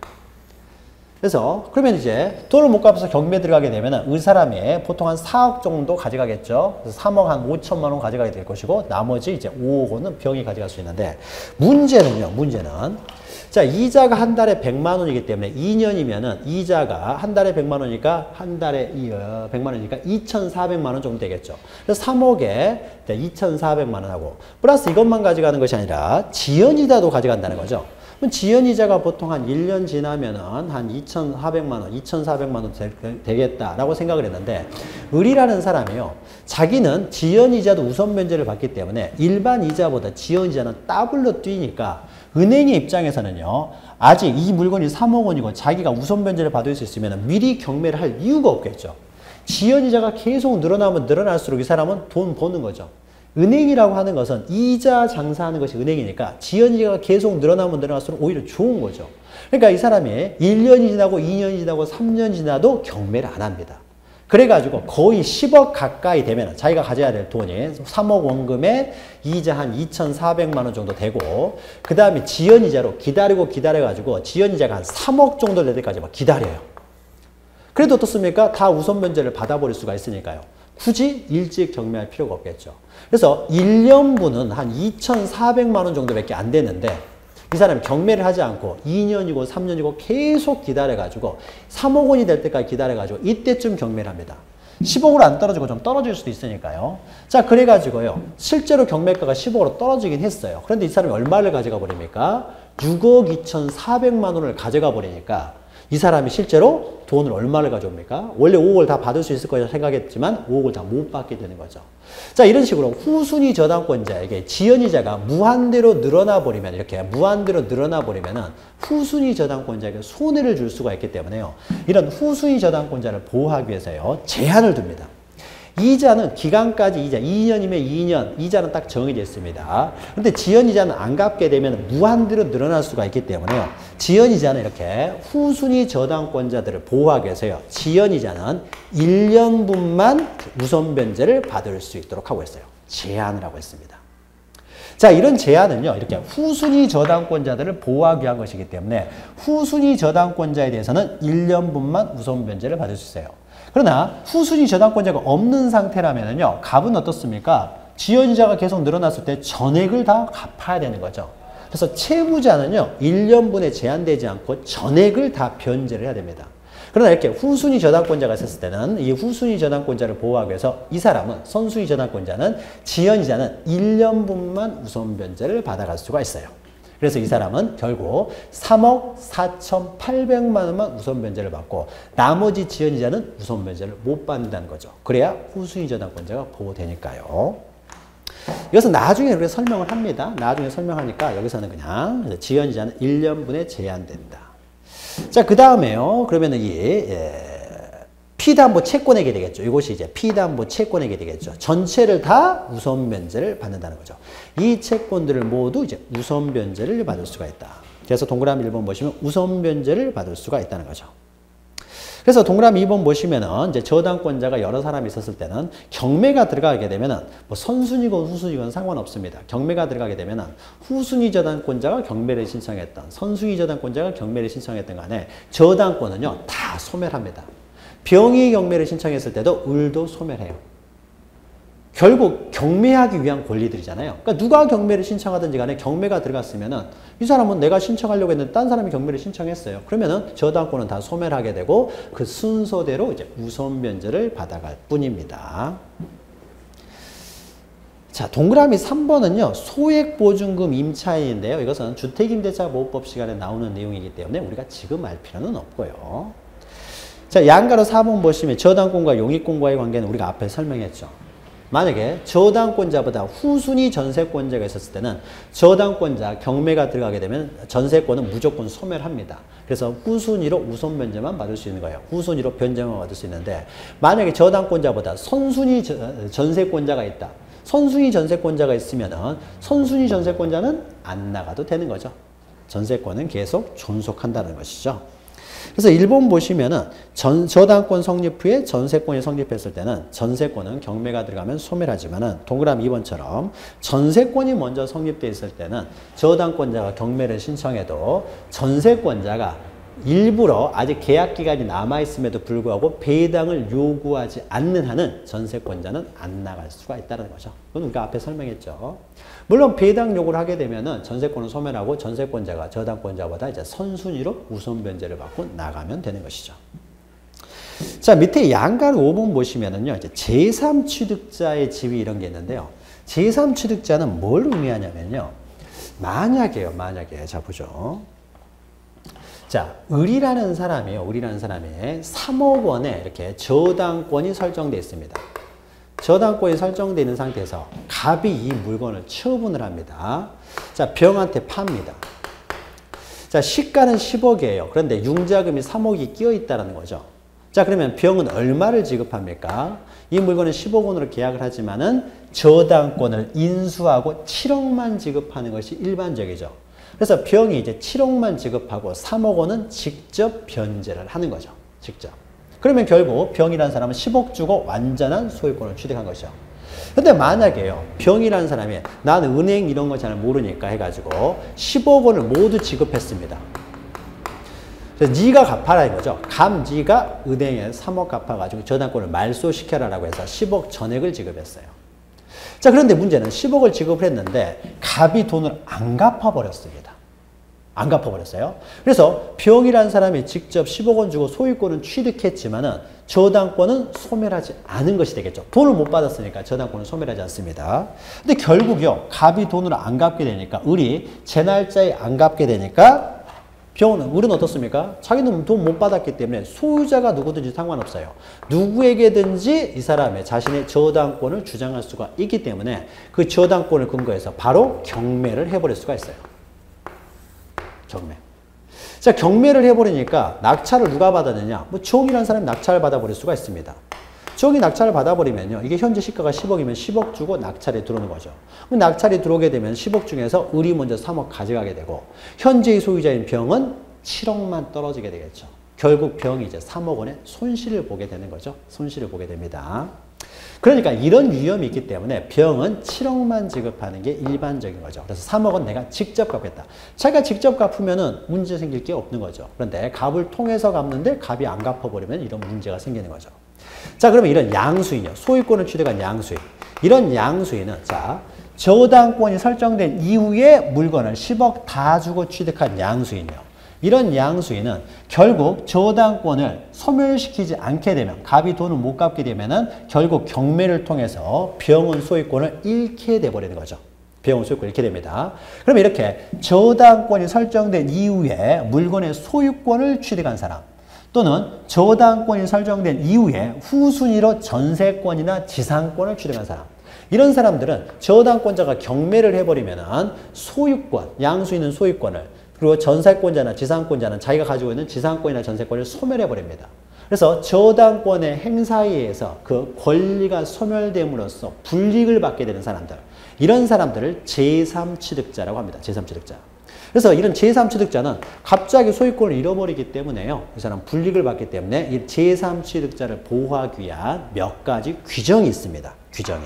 그래서 그러면 이제 돈을 못 갚아서 경매 들어가게 되면 이 사람이 보통 한 4억 정도 가져가겠죠. 그래서 3억 한 5천만 원 가져가게 될 것이고 나머지 이제 5억 원은 병이 가져갈 수 있는데 문제는요. 자, 이자가 한 달에 100만 원이기 때문에 2년이면은 이자가 한 달에 100만 원이니까 한 달에 100만 원이니까 2,400만 원 정도 되겠죠. 그래서 3억에 2,400만 원 하고 플러스 이것만 가져가는 것이 아니라 지연이자도 가져간다는 거죠. 그럼 지연이자가 보통 한 1년 지나면은 한 2,400만 원, 2,400만 원 되겠다라고 생각을 했는데 을이라는 사람이요. 자기는 지연이자도 우선 변제를 받기 때문에 일반 이자보다 지연이자는 더블로 뛰니까 은행의 입장에서는요. 아직 이 물건이 3억 원이고 자기가 우선 변제를 받을 수 있으면 미리 경매를 할 이유가 없겠죠. 지연이자가 계속 늘어나면 늘어날수록 이 사람은 돈 버는 거죠. 은행이라고 하는 것은 이자 장사하는 것이 은행이니까 지연이자가 계속 늘어나면 늘어날수록 오히려 좋은 거죠. 그러니까 이 사람이 1년이 지나고 2년이 지나고 3년이 지나도 경매를 안 합니다. 그래가지고 거의 10억 가까이 되면 자기가 가져야 될 돈이 3억 원금에 이자 한 2,400만 원 정도 되고 그 다음에 지연이자로 기다려가지고 지연이자가 한 3억 정도 될 때까지 막 기다려요. 그래도 어떻습니까? 다 우선 변제를 받아버릴 수가 있으니까요. 굳이 일찍 경매할 필요가 없겠죠. 그래서 1년분은 한 2,400만 원 정도밖에 안 되는데 이 사람이 경매를 하지 않고 2년이고 3년이고 계속 기다려가지고 3억 원이 될 때까지 기다려가지고 이때쯤 경매를 합니다. 10억으로 안 떨어지고 좀 떨어질 수도 있으니까요. 자, 그래가지고요. 실제로 경매가가 10억으로 떨어지긴 했어요. 그런데 이 사람이 얼마를 가져가 버립니까? 6억 2,400만 원을 가져가 버리니까 이 사람이 실제로 돈을 얼마를 가져옵니까? 원래 5억을 다 받을 수 있을 거라고 생각했지만 5억을 다 못 받게 되는 거죠. 자, 이런 식으로 후순위 저당권자에게 지연이자가 무한대로 늘어나 버리면 이렇게 무한대로 늘어나 버리면은 후순위 저당권자에게 손해를 줄 수가 있기 때문에요. 이런 후순위 저당권자를 보호하기 위해서요. 제한을 둡니다. 이자는 기간까지 이자 2년이면 2년 이자는 딱 정해져 있습니다. 그런데 지연이자는 안 갚게 되면 무한대로 늘어날 수가 있기 때문에요. 지연이자는 이렇게 후순위 저당권자들을 보호하기 위해서요. 지연이자는 1년분만 우선 변제를 받을 수 있도록 하고 있어요. 제한을 하고 있습니다. 자, 이런 제한은요. 이렇게 후순위 저당권자들을 보호하기 위한 것이기 때문에 후순위 저당권자에 대해서는 1년분만 우선 변제를 받을 수 있어요. 그러나 후순위 저당권자가 없는 상태라면요. 값은 어떻습니까? 지연이자가 계속 늘어났을 때 전액을 다 갚아야 되는 거죠. 그래서 채무자는요. 1년분에 제한되지 않고 전액을 다 변제를 해야 됩니다. 그러나 이렇게 후순위 저당권자가 있었을 때는 이 후순위 저당권자를 보호하기 위해서 이 사람은 선순위 저당권자는 지연이자는 1년분만 우선 변제를 받아갈 수가 있어요. 그래서 이 사람은 결국 3억 4,800만 원만 우선 변제를 받고 나머지 지연이자는 우선 변제를 못 받는다는 거죠. 그래야 후순위 저당권자가 보호되니까요. 이것은 나중에 우리가 설명을 합니다. 나중에 설명하니까 여기서는 그냥 지연이자는 1년분에 제한된다. 자, 그 다음에요. 그러면은 피담보 채권에게 되겠죠. 이것이 이제 피담보 채권에게 되겠죠. 전체를 다 우선 변제를 받는다는 거죠. 이 채권들을 모두 이제 우선 변제를 받을 수가 있다. 그래서 동그라미 1번 보시면 우선 변제를 받을 수가 있다는 거죠. 그래서 동그라미 2번 보시면은 이제 저당권자가 여러 사람이 있었을 때는 경매가 들어가게 되면은 뭐 선순위건 후순위건 상관없습니다. 경매가 들어가게 되면은 후순위 저당권자가 경매를 신청했던 선순위 저당권자가 경매를 신청했던 간에 저당권은요 다 소멸합니다. 병이 경매를 신청했을 때도 을도 소멸해요. 결국 경매하기 위한 권리들이잖아요. 그러니까 누가 경매를 신청하든지 간에 경매가 들어갔으면은 이 사람은 내가 신청하려고 했는데 딴 사람이 경매를 신청했어요. 그러면은 저당권은 다 소멸하게 되고 그 순서대로 이제 우선 변제를 받아갈 뿐입니다. 자, 동그라미 3번은요. 소액보증금 임차인인데요. 이것은 주택임대차보호법 시간에 나오는 내용이기 때문에 우리가 지금 알 필요는 없고요. 자, 양가로 4번 보시면 저당권과 용익권과의 관계는 우리가 앞에 설명했죠. 만약에 저당권자보다 후순위 전세권자가 있었을 때는 저당권자 경매가 들어가게 되면 전세권은 무조건 소멸합니다. 그래서 후순위로 우선 변제만 받을 수 있는 거예요. 후순위로 변제만 받을 수 있는데 만약에 저당권자보다 선순위 전세권자가 있다. 선순위 전세권자가 있으면은 선순위 전세권자는 안 나가도 되는 거죠. 전세권은 계속 존속한다는 것이죠. 그래서 1번 보시면은 저당권 성립 후에 전세권이 성립했을 때는 전세권은 경매가 들어가면 소멸하지만은 동그라미 2번처럼 전세권이 먼저 성립돼 있을 때는 저당권자가 경매를 신청해도 전세권자가 일부러 아직 계약 기간이 남아있음에도 불구하고 배당을 요구하지 않는 한은 전세권자는 안 나갈 수가 있다는 거죠. 그건 우리가 앞에 설명했죠. 물론 배당 요구를 하게 되면은 전세권은 소멸하고 전세권자가 저당권자보다 이제 선순위로 우선 변제를 받고 나가면 되는 것이죠. 자, 밑에 양가로 5번 보시면은요, 이제 제3취득자의 지위 이런 게 있는데요. 제3취득자는 뭘 의미하냐면요. 만약에, 자, 보죠. 자, 을이라는 사람이요. 을이라는 사람이 3억 원에 이렇게 저당권이 설정되어 있습니다. 저당권이 설정되어 있는 상태에서 갑이 이 물건을 처분을 합니다. 자, 병한테 팝니다. 자, 시가는 10억이에요. 그런데 융자금이 3억이 끼어 있다는 거죠. 자, 그러면 병은 얼마를 지급합니까? 이 물건은 10억 원으로 계약을 하지만은 저당권을 인수하고 7억만 지급하는 것이 일반적이죠. 그래서 병이 이제 7억만 지급하고 3억 원은 직접 변제를 하는 거죠. 직접. 그러면 결국 병이라는 사람은 10억 주고 완전한 소유권을 취득한 것이죠. 근데 만약에요, 병이라는 사람이 나는 은행 이런 거 잘 모르니까 해가지고 10억 원을 모두 지급했습니다. 그래서 네가 갚아라 이거죠. 네가 은행에 3억 갚아가지고 저당권을 말소시켜라라고 해서 10억 전액을 지급했어요. 자, 그런데 문제는 10억을 지급을 했는데 갑이 돈을 안 갚아버렸습니다. 안 갚아버렸어요. 그래서 병이라는 사람이 직접 10억 원 주고 소유권은 취득했지만은 저당권은 소멸하지 않은 것이 되겠죠. 돈을 못 받았으니까 저당권은 소멸하지 않습니다. 근데 결국요, 갑이 돈을 안 갚게 되니까, 을이 제 날짜에 안 갚게 되니까 을은 어떻습니까? 자기는 돈 못 받았기 때문에 소유자가 누구든지 상관없어요. 누구에게든지 이 사람의 자신의 저당권을 주장할 수가 있기 때문에 그 저당권을 근거해서 바로 경매를 해버릴 수가 있어요. 경매. 자, 경매를 해버리니까 낙찰을 누가 받았느냐? 정이라는 사람이 낙찰을 받아버릴 수가 있습니다. 정이 낙찰을 받아버리면요, 이게 현재 시가가 10억이면 10억 주고 낙찰이 들어오는 거죠. 그럼 낙찰이 들어오게 되면 10억 중에서 을이 먼저 3억 가져가게 되고 현재의 소유자인 병은 7억만 떨어지게 되겠죠. 결국 병이 이제 3억 원의 손실을 보게 되는 거죠. 손실을 보게 됩니다. 그러니까 이런 위험이 있기 때문에 병은 7억만 지급하는 게 일반적인 거죠. 그래서 3억은 내가 직접 갚겠다. 자기가 직접 갚으면은 문제 생길 게 없는 거죠. 그런데 갑을 통해서 갚는데 갑이 안 갚아버리면 이런 문제가 생기는 거죠. 자, 그러면 이런 양수인이요. 소유권을 취득한 양수인. 이런 양수인은, 자, 저당권이 설정된 이후에 물건을 10억 다 주고 취득한 양수인이요. 이런 양수인은 결국 저당권을 소멸시키지 않게 되면, 갑이 돈을 못 갚게 되면은 결국 경매를 통해서 병은 소유권을 잃게 돼버리는 거죠. 병은 소유권을 잃게 됩니다. 그럼 이렇게 저당권이 설정된 이후에 물건의 소유권을 취득한 사람, 또는 저당권이 설정된 이후에 후순위로 전세권이나 지상권을 취득한 사람, 이런 사람들은 저당권자가 경매를 해버리면은 소유권, 양수인은 소유권을, 그리고 전세권자나 지상권자는 자기가 가지고 있는 지상권이나 전세권을 소멸해버립니다. 그래서 저당권의 행사에 의해서 그 권리가 소멸됨으로써 불이익을 받게 되는 사람들, 이런 사람들을 제3취득자라고 합니다. 제3취득자. 그래서 이런 제3취득자는 갑자기 소유권을 잃어버리기 때문에요, 이 사람 불이익을 받기 때문에 이 제3취득자를 보호하기 위한 몇 가지 규정이 있습니다. 규정이.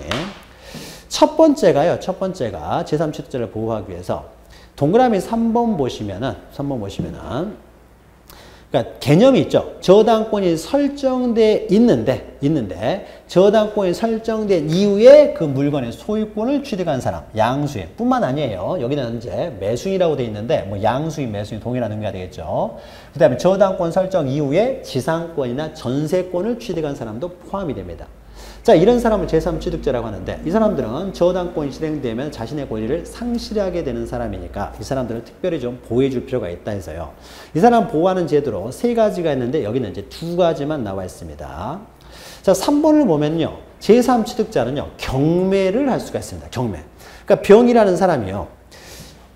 첫 번째가 제3취득자를 보호하기 위해서 동그라미 3번 보시면은, 그러니까 개념이 있죠. 저당권이 설정돼 있는데 저당권이 설정된 이후에 그 물건의 소유권을 취득한 사람, 양수인 뿐만 아니에요. 여기는 이제 매수인이라고 되어 있는데 뭐 양수인, 매수인 동일한 의미가 되겠죠. 그 다음에 저당권 설정 이후에 지상권이나 전세권을 취득한 사람도 포함이 됩니다. 자, 이런 사람을 제3취득자라고 하는데, 이 사람들은 저당권이 실행되면 자신의 권리를 상실하게 되는 사람이니까 이 사람들은 특별히 좀 보호해 줄 필요가 있다 해서요, 이 사람 보호하는 제도로 3가지가 있는데 여기는 이제 2가지만 나와 있습니다. 자, 3번을 보면요. 제3취득자는요. 경매를 할 수가 있습니다. 경매. 그러니까 병이라는 사람이요.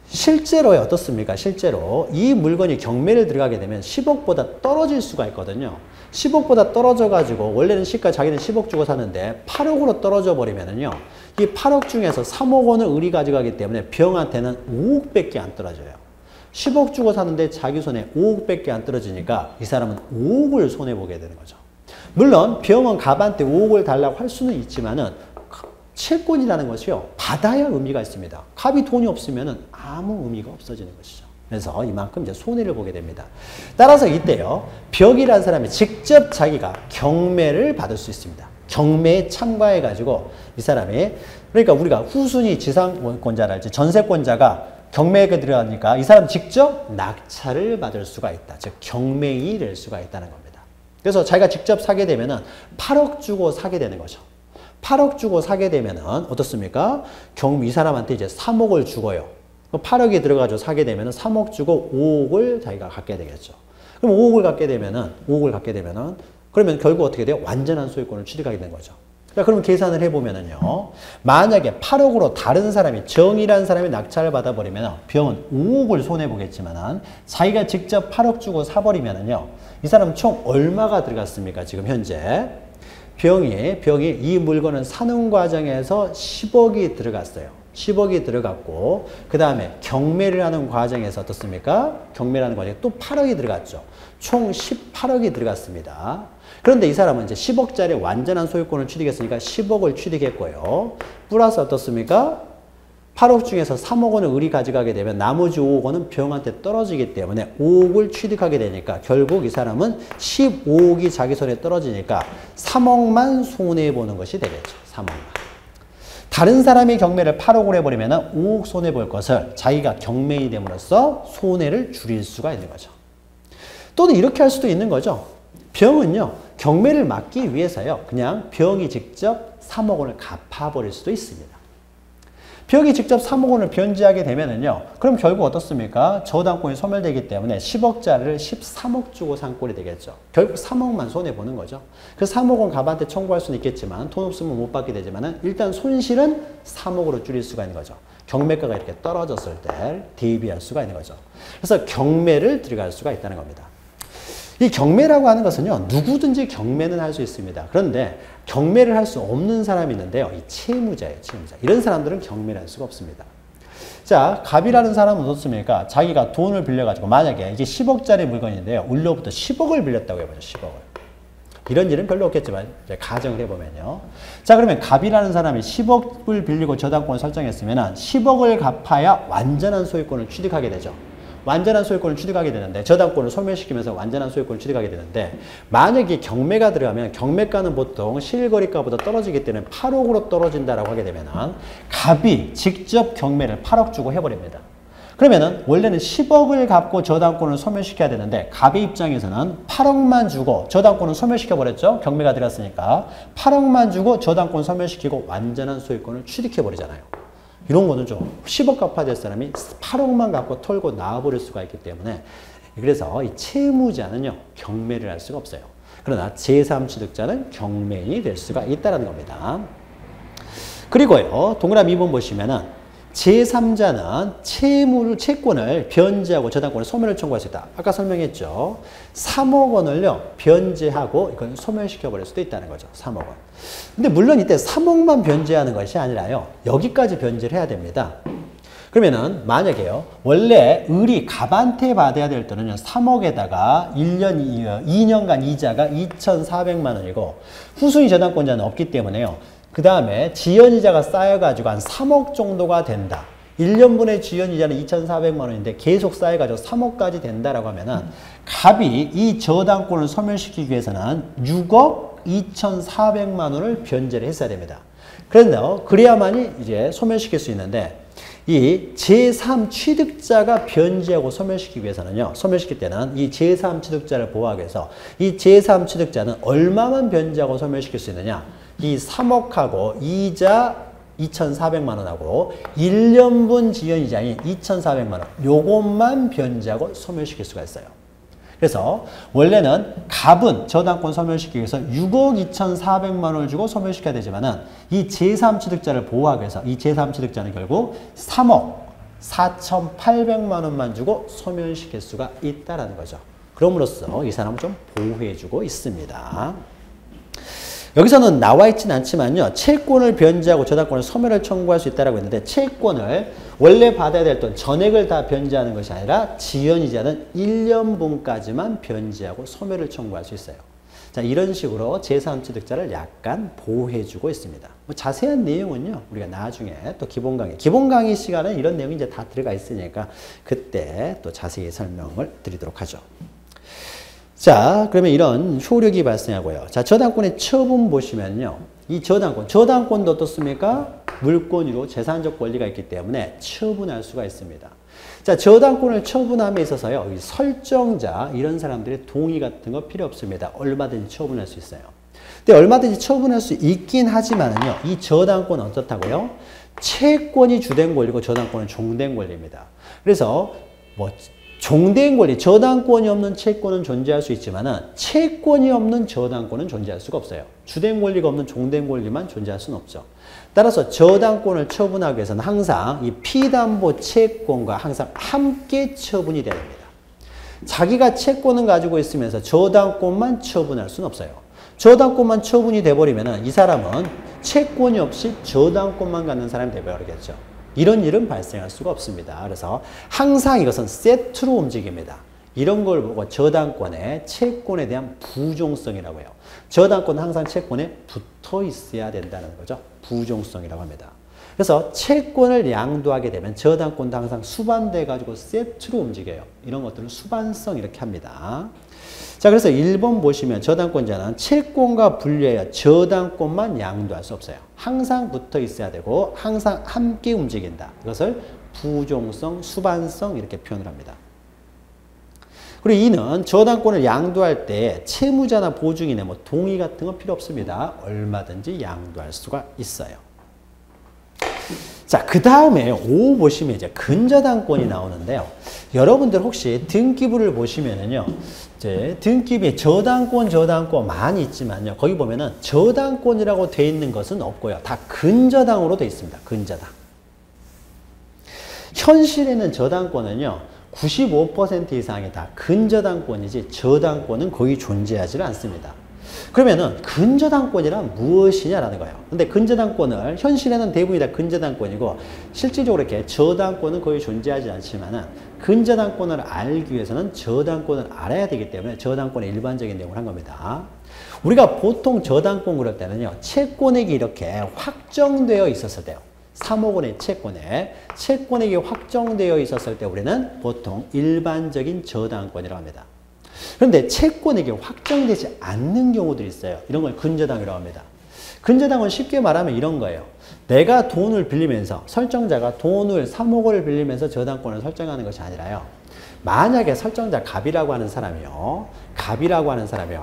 실제로에 어떻습니까? 실제로 이 물건이 경매를 들어가게 되면 10억보다 떨어질 수가 있거든요. 10억보다 떨어져 가지고 원래는 시가 자기는 10억 주고 샀는데 8억으로 떨어져 버리면은요. 이 8억 중에서 3억 원을 을이 가져가기 때문에 병한테는 5억밖에 안 떨어져요. 10억 주고 샀는데 자기 손에 5억밖에 안 떨어지니까 이 사람은 5억을 손해보게 되는 거죠. 물론 병은 갑한테 5억을 달라고 할 수는 있지만은 채권이라는 것이요. 받아야 의미가 있습니다. 갑이 돈이 없으면 아무 의미가 없어지는 것이죠. 그래서 이만큼 이제 손해를 보게 됩니다. 따라서 이때요. 벽이라는 사람이 직접 자기가 경매를 받을 수 있습니다. 경매에 참가해가지고 이 사람이 그러니까 우리가 후순위 지상권자랄지 전세권자가 경매에 들어가니까 이 사람 직접 낙찰을 받을 수가 있다. 즉 경매인이 될 수가 있다는 겁니다. 그래서 자기가 직접 사게 되면은 8억 주고 사게 되는 거죠. 8억 주고 사게 되면은 어떻습니까? 이 사람한테 이제 3억을 주고요. 8억이 들어가지고 사게 되면은 3억 주고 5억을 자기가 갖게 되겠죠. 그럼 5억을 갖게 되면은 그러면 결국 어떻게 돼요? 완전한 소유권을 취득하게 된 거죠. 자, 그러면 계산을 해보면은요. 만약에 8억으로 다른 사람이 정이라는 사람이 낙찰을 받아버리면 병은 5억을 손해보겠지만은 자기가 직접 8억 주고 사버리면은요. 이 사람 총 얼마가 들어갔습니까? 지금 현재. 병이 이 물건을 사는 과정에서 10억이 들어갔어요. 10억이 들어갔고 그 다음에 경매를 하는 과정에서 어떻습니까? 경매를 하는 과정에 또 8억이 들어갔죠. 총 18억이 들어갔습니다. 그런데 이 사람은 이제 10억짜리 완전한 소유권을 취득했으니까 10억을 취득했고요. 플러스 어떻습니까? 8억 중에서 3억 원을 을이 가져가게 되면 나머지 5억 원은 병한테 떨어지기 때문에 5억을 취득하게 되니까 결국 이 사람은 15억이 자기 손에 떨어지니까 3억만 손해보는 것이 되겠죠. 3억만. 다른 사람이 경매를 8억으로 해버리면 5억 손해볼 것을 자기가 경매인이 됨으로써 손해를 줄일 수가 있는 거죠. 또는 이렇게 할 수도 있는 거죠. 병은요. 경매를 막기 위해서요. 그냥 병이 직접 3억 원을 갚아버릴 수도 있습니다. 병이 직접 3억 원을 변제하게 되면은요. 그럼 결국 어떻습니까? 저당권이 소멸되기 때문에 10억짜리를 13억 주고 산 꼴이 되겠죠. 결국 3억만 손해보는 거죠. 그 3억 원 갑한테 청구할 수는 있겠지만 돈 없으면 못 받게 되지만은 일단 손실은 3억으로 줄일 수가 있는 거죠. 경매가가 이렇게 떨어졌을 때 대비할 수가 있는 거죠. 그래서 경매를 들어갈 수가 있다는 겁니다. 이 경매라고 하는 것은요. 누구든지 경매는 할 수 있습니다. 그런데 경매를 할 수 없는 사람이 있는데요. 이 채무자예요. 채무자. 이런 사람들은 경매를 할 수가 없습니다. 자, 갑이라는 사람은 어떻습니까? 자기가 돈을 빌려가지고 만약에 이게 10억짜리 물건인데요. 을로부터 10억을 빌렸다고 해보죠. 10억을. 이런 일은 별로 없겠지만 이제 가정을 해보면요. 자, 그러면 갑이라는 사람이 10억을 빌리고 저당권을 설정했으면 10억을 갚아야 완전한 소유권을 취득하게 되죠. 완전한 소유권을 취득하게 되는데 저당권을 소멸시키면서 완전한 소유권을 취득하게 되는데 만약에 경매가 들어가면 경매가는 보통 실거래가보다 떨어지기 때문에 8억으로 떨어진다라고 하게 되면 갑이 직접 경매를 8억 주고 해버립니다. 그러면은 원래는 10억을 갚고 저당권을 소멸시켜야 되는데 갑의 입장에서는 8억만 주고 저당권을 소멸시켜 버렸죠. 경매가 들어갔으니까 8억만 주고 저당권 소멸시키고 완전한 소유권을 취득해 버리잖아요. 이런 거는 좀 10억 갚아야 될 사람이 8억만 갖고 털고 나와버릴 수가 있기 때문에 그래서 이 채무자는요 경매를 할 수가 없어요. 그러나 제3취득자는 경매인이 될 수가 있다는 겁니다. 그리고요 동그라미 2번 보시면은 제3자는 채권을 변제하고 저당권을 소멸을 청구할 수 있다. 아까 설명했죠. 3억 원을요 변제하고 이건 소멸시켜 버릴 수도 있다는 거죠. 3억 원. 근데 물론 이때 3억만 변제하는 것이 아니라요. 여기까지 변제를 해야 됩니다. 그러면은 만약에요. 원래 을이 갑한테 받아야 될 돈은요. 3억에다가 2년간 이자가 2,400만 원이고 후순위 저당권자는 없기 때문에요. 그 다음에 지연이자가 쌓여가지고 한 3억 정도가 된다. 1년분의 지연이자는 2,400만 원인데 계속 쌓여가지고 3억까지 된다라고 하면은 갑이 이 저당권을 소멸시키기 위해서는 6억 2,400만 원을 변제를 했어야 됩니다. 그런데요, 그래야만이 이제 소멸시킬 수 있는데 이 제3 취득자가 변제하고 소멸시키기 위해서는요, 소멸시킬 때는 이 제3 취득자를 보호하기 위해서 이 제3 취득자는 얼마만 변제하고 소멸시킬 수 있느냐? 이 3억하고 이자 2,400만 원하고 1년분 지연이자인 2,400만 원 요것만 변제하고 소멸시킬 수가 있어요. 그래서 원래는 갑은 저당권 소멸시키기 위해서 6억 2,400만 원을 주고 소멸시켜야 되지만은 이 제3취득자를 보호하기 위해서 이 제3취득자는 결국 3억 4,800만 원만 주고 소멸시킬 수가 있다라는 거죠. 그럼으로써 이 사람을 좀 보호해주고 있습니다. 여기서는 나와 있지는 않지만요. 채권을 변제하고 저당권을 소멸을 청구할 수 있다고 했는데 채권을 원래 받아야 될 돈 전액을 다 변제하는 것이 아니라 지연이자는 1년분까지만 변제하고 소멸을 청구할 수 있어요. 자, 이런 식으로 제3취득자를 약간 보호해주고 있습니다. 뭐 자세한 내용은요. 우리가 나중에 또 기본 강의 시간에 이런 내용이 이제 다 들어가 있으니까 그때 또 자세히 설명을 드리도록 하죠. 자, 그러면 이런 효력이 발생하고요. 자, 저당권의 처분 보시면요. 이 저당권도 어떻습니까? 물권으로 재산적 권리가 있기 때문에 처분할 수가 있습니다. 자, 저당권을 처분함에 있어서요. 이 설정자, 이런 사람들의 동의 같은 거 필요 없습니다. 얼마든지 처분할 수 있어요. 근데 얼마든지 처분할 수 있긴 하지만은요. 이 저당권은 어떻다고요? 채권이 주된 권리고 저당권은 종된 권리입니다. 그래서 뭐 종된 권리, 저당권이 없는 채권은 존재할 수 있지만은 채권이 없는 저당권은 존재할 수가 없어요. 주된 권리가 없는 종된 권리만 존재할 수는 없죠. 따라서 저당권을 처분하기 위해서는 항상 이 피담보 채권과 항상 함께 처분이 돼야 됩니다. 자기가 채권을 가지고 있으면서 저당권만 처분할 수는 없어요. 저당권만 처분이 돼버리면은 이 사람은 채권이 없이 저당권만 갖는 사람이 되어버리겠죠. 이런 일은 발생할 수가 없습니다. 그래서 항상 이것은 세트로 움직입니다. 이런 걸 보고 저당권의 채권에 대한 부종성이라고 해요. 저당권은 항상 채권에 붙어 있어야 된다는 거죠. 부종성이라고 합니다. 그래서 채권을 양도하게 되면 저당권도 항상 수반돼 가지고 세트로 움직여요. 이런 것들을 수반성 이렇게 합니다. 자, 그래서 1번 보시면 저당권자는 채권과 분리하여 저당권만 양도할 수 없어요. 항상 붙어 있어야 되고 항상 함께 움직인다. 이것을 부종성, 수반성 이렇게 표현을 합니다. 그리고 2는 저당권을 양도할 때 채무자나 보증인의 뭐 동의 같은 건 필요 없습니다. 얼마든지 양도할 수가 있어요. 자, 그 다음에 5 보시면 이제 근저당권이 나오는데요. 여러분들 혹시 등기부를 보시면은요, 이제 등기부에 저당권 많이 있지만요. 거기 보면은 저당권이라고 돼 있는 것은 없고요. 다 근저당으로 돼 있습니다. 근저당. 현실에는 저당권은요, 95% 이상이 다 근저당권이지 저당권은 거의 존재하지 않습니다. 그러면은 근저당권이란 무엇이냐라는 거예요. 근데 근저당권을 현실에는 대부분이 다 근저당권이고 실질적으로 이렇게 저당권은 거의 존재하지 않지만은 근저당권을 알기 위해서는 저당권을 알아야 되기 때문에 저당권의 일반적인 내용을 한 겁니다. 우리가 보통 저당권 그럴 때는요. 채권액이 이렇게 확정되어 있었을 때요. 3억 원의 채권액이 확정되어 있었을 때 우리는 보통 일반적인 저당권이라고 합니다. 그런데 채권액이 확정되지 않는 경우들이 있어요. 이런 걸 근저당이라고 합니다. 근저당은 쉽게 말하면 이런 거예요. 내가 돈을 빌리면서 설정자가 돈을 3억 원을 빌리면서 저당권을 설정하는 것이 아니라요. 만약에 설정자 갑이라고 하는 사람이요.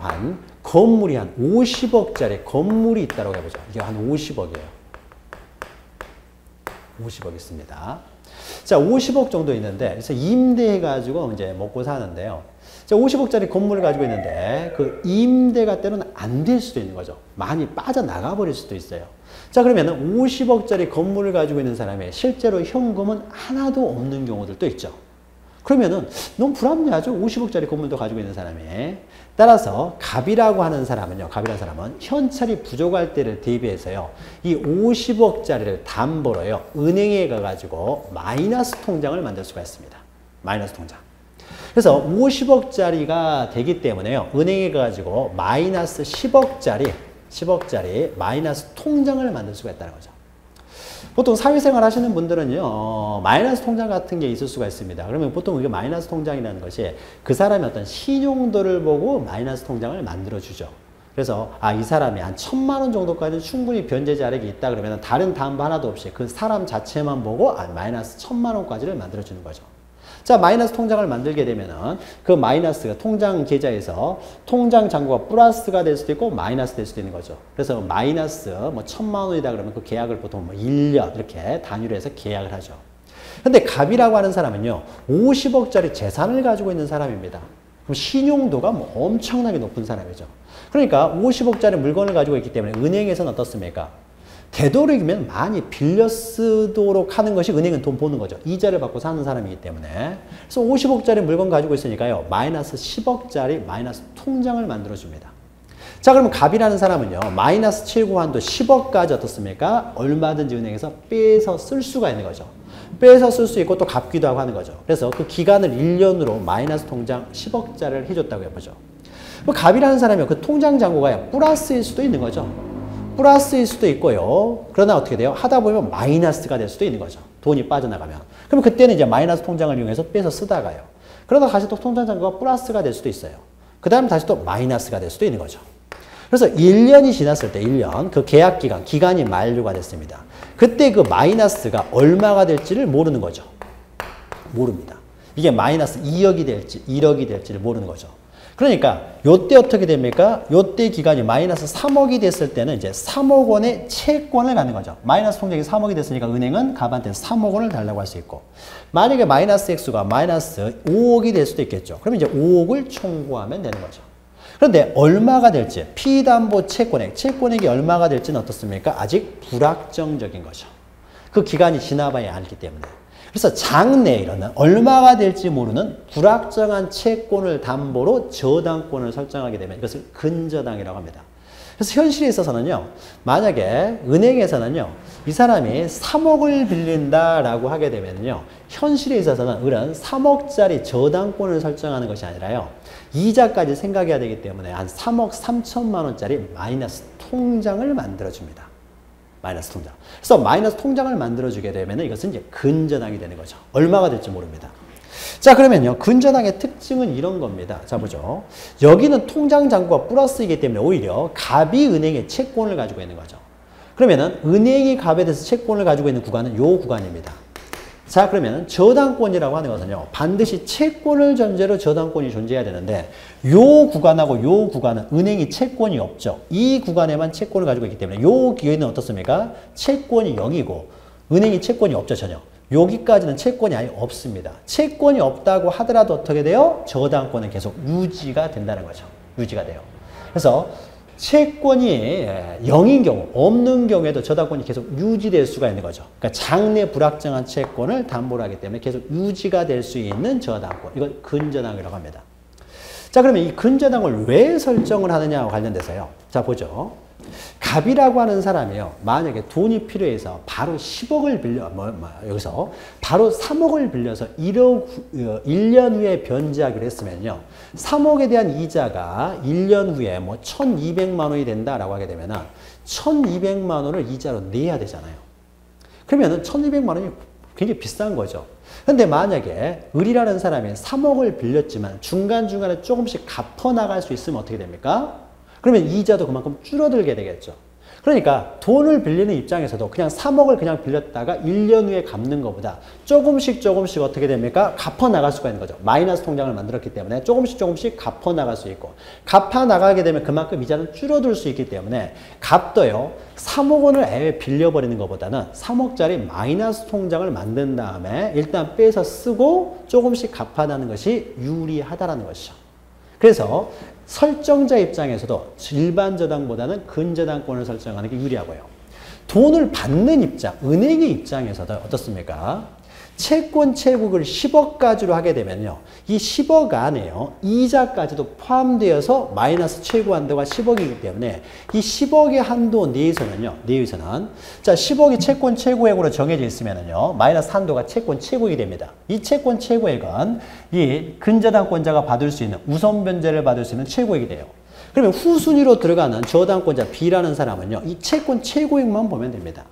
한 건물이 한 50억짜리 건물이 있다고 해보죠. 이게 한 50억이에요. 50억 있습니다. 자, 50억 정도 있는데 그래서 임대해가지고 이제 먹고 사는데요. 자, 50억짜리 건물을 가지고 있는데 그 임대가 때로는 안 될 수도 있는 거죠. 많이 빠져나가 버릴 수도 있어요. 자, 그러면 50억짜리 건물을 가지고 있는 사람이 실제로 현금은 하나도 없는 경우들도 있죠. 그러면은 너무 불합리하죠. 50억짜리 건물도 가지고 있는 사람이. 따라서 갑이라고 하는 사람은 현찰이 부족할 때를 대비해서요. 이 50억짜리를 담보로요. 은행에 가가지고 마이너스 통장을 만들 수가 있습니다. 마이너스 통장. 그래서 50억짜리가 되기 때문에요. 은행에 가가지고 마이너스 10억짜리 마이너스 통장을 만들 수가 있다는 거죠. 보통 사회생활 하시는 분들은요, 마이너스 통장 같은 게 있을 수가 있습니다. 그러면 보통 이게 마이너스 통장이라는 것이 그 사람의 어떤 신용도를 보고 마이너스 통장을 만들어주죠. 그래서, 이 사람이 한 1,000만 원 정도까지 충분히 변제 자력이 있다 그러면 다른 담보 하나도 없이 그 사람 자체만 보고 마이너스 1,000만 원까지를 만들어주는 거죠. 자, 마이너스 통장을 만들게 되면은 그 마이너스가 통장 계좌에서 통장 잔고가 플러스가 될 수도 있고 마이너스 될 수도 있는 거죠. 그래서 마이너스 뭐 1,000만 원이다 그러면 그 계약을 보통 뭐 1년 이렇게 단위로 해서 계약을 하죠. 근데 갑이라고 하는 사람은요, 50억짜리 재산을 가지고 있는 사람입니다. 그럼 신용도가 뭐 엄청나게 높은 사람이죠. 그러니까 50억짜리 물건을 가지고 있기 때문에 은행에서는 어떻습니까? 되도록이면 많이 빌려 쓰도록 하는 것이 은행은 돈 버는 거죠. 이자를 받고 사는 사람이기 때문에. 그래서 50억짜리 물건 가지고 있으니까요. 마이너스 10억짜리 마이너스 통장을 만들어줍니다. 자, 그러면 갑이라는 사람은요. 마이너스 7고한도 10억까지 어떻습니까? 얼마든지 은행에서 빼서 쓸 수가 있는 거죠. 빼서 쓸 수 있고 또 갚기도 하고 하는 거죠. 그래서 그 기간을 1년으로 마이너스 통장 10억짜리를 해줬다고 해보죠. 뭐 갑이라는 사람이 그 통장 잔고가 플러스일 수도 있는 거죠. 플러스일 수도 있고요. 그러나 어떻게 돼요? 하다 보면 마이너스가 될 수도 있는 거죠. 돈이 빠져나가면. 그럼 그때는 이제 마이너스 통장을 이용해서 빼서 쓰다가요. 그러다 다시 또 통장 잔고가 플러스가 될 수도 있어요. 그 다음에 다시 또 마이너스가 될 수도 있는 거죠. 그래서 1년이 지났을 때 1년 그 계약 기간, 기간이 만료가 됐습니다. 그때 그 마이너스가 얼마가 될지를 모르는 거죠. 모릅니다. 이게 마이너스 2억이 될지 1억이 될지를 모르는 거죠. 그러니까 요때 어떻게 됩니까? 요때 기간이 마이너스 3억이 됐을 때는 이제 3억 원의 채권을 갖는 거죠. 마이너스 통장이 3억이 됐으니까 은행은 갑한테 3억 원을 달라고 할 수 있고, 만약에 마이너스 액수가 마이너스 5억이 될 수도 있겠죠. 그러면 이제 5억을 청구하면 되는 거죠. 그런데 얼마가 될지, 피담보 채권액, 채권액이 얼마가 될지는 어떻습니까? 아직 불확정적인 거죠. 그 기간이 지나봐야 알기 때문에. 그래서 장내일은 얼마가 될지 모르는 불확정한 채권을 담보로 저당권을 설정하게 되면 이것을 근저당이라고 합니다. 그래서 현실에 있어서는요, 만약에 은행에서는요, 이 사람이 3억을 빌린다라고 하게 되면요, 현실에 있어서는 이런 3억짜리 저당권을 설정하는 것이 아니라요, 이자까지 생각해야 되기 때문에 한 3억 3천만 원짜리 마이너스 통장을 만들어줍니다. 마이너스 통장. 그래서 마이너스 통장을 만들어주게 되면 이것은 이제 근저당이 되는 거죠. 얼마가 될지 모릅니다. 자, 그러면요. 근저당의 특징은 이런 겁니다. 자, 보죠. 여기는 통장 잔고가 플러스이기 때문에 오히려 갑이 은행의 채권을 가지고 있는 거죠. 그러면은 은행이 갑에 대해서 채권을 가지고 있는 구간은 요 구간입니다. 자, 그러면 저당권이라고 하는 것은요, 반드시 채권을 전제로 저당권이 존재해야 되는데, 요 구간하고 요 구간은 은행이 채권이 없죠. 이 구간에만 채권을 가지고 있기 때문에 요 기회는 어떻습니까? 채권이 0이고 은행이 채권이 없죠, 전혀. 여기까지는 채권이 아예 없습니다. 채권이 없다고 하더라도 어떻게 돼요? 저당권은 계속 유지가 된다는 거죠. 유지가 돼요. 그래서 채권이 0인 경우, 없는 경우에도 저당권이 계속 유지될 수가 있는 거죠. 그러니까 장내 불확정한 채권을 담보로 하기 때문에 계속 유지가 될 수 있는 저당권. 이걸 근저당이라고 합니다. 자, 그러면 이 근저당을 왜 설정을 하느냐와 관련돼서요. 자, 보죠. 갑이라고 하는 사람이요. 만약에 돈이 필요해서 바로 10억을 빌려, 여기서 바로 3억을 빌려서 1년 후에 변제하기로 했으면요. 3억에 대한 이자가 1년 후에 뭐 1,200만 원이 된다라고 하게 되면은 1,200만 원을 이자로 내야 되잖아요. 그러면은 1,200만 원이 굉장히 비싼 거죠. 근데 만약에 을이라는 사람이 3억을 빌렸지만 중간중간에 조금씩 갚아 나갈 수 있으면 어떻게 됩니까? 그러면 이자도 그만큼 줄어들게 되겠죠. 그러니까 돈을 빌리는 입장에서도 그냥 3억을 그냥 빌렸다가 1년 후에 갚는 것보다 조금씩 어떻게 됩니까? 갚아 나갈 수가 있는 거죠. 마이너스 통장을 만들었기 때문에 조금씩 갚아 나갈 수 있고, 갚아 나가게 되면 그만큼 이자는 줄어들 수 있기 때문에 갑도요, 3억 원을 애에 빌려버리는 것보다는 3억짜리 마이너스 통장을 만든 다음에 일단 빼서 쓰고 조금씩 갚아 나가는 것이 유리하다라는 것이죠. 그래서 설정자 입장에서도 일반 저당보다는 근저당권을 설정하는 게 유리하고요. 돈을 받는 입장, 은행의 입장에서도 어떻습니까? 채권 채국을 10억까지로 하게 되면요. 이 10억 안에요. 이자까지도 포함되어서 마이너스 최고 한도가 10억이기 때문에 이 10억의 한도 내에서는 자, 10억이 채권 최고액으로 정해져 있으면은요. 마이너스 한도가 채권 최고액이 됩니다. 이 채권 최고액은 이 근저당권자가 받을 수 있는 우선 변제를 받을 수 있는 최고액이 돼요. 그러면 후순위로 들어가는 저당권자 B라는 사람은요. 이 채권 최고액만 보면 됩니다.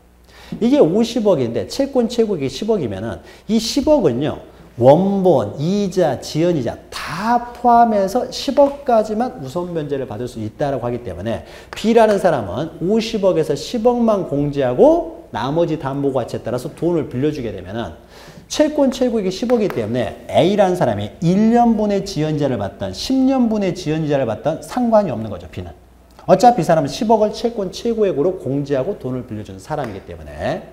이게 50억인데 채권 최고액이 10억이면은 이 10억은요. 원본, 이자, 지연이자 다 포함해서 10억까지만 우선 변제를 받을 수 있다고 하기 때문에 B라는 사람은 50억에서 10억만 공제하고 나머지 담보 가치에 따라서 돈을 빌려주게 되면은 채권 최고액이 10억이기 때문에 A라는 사람이 1년분의 지연이자를 받던 10년분의 지연이자를 받던 상관이 없는 거죠. B는. 어차피 이 사람은 10억을 채권 최고액으로 공제하고 돈을 빌려주는 사람이기 때문에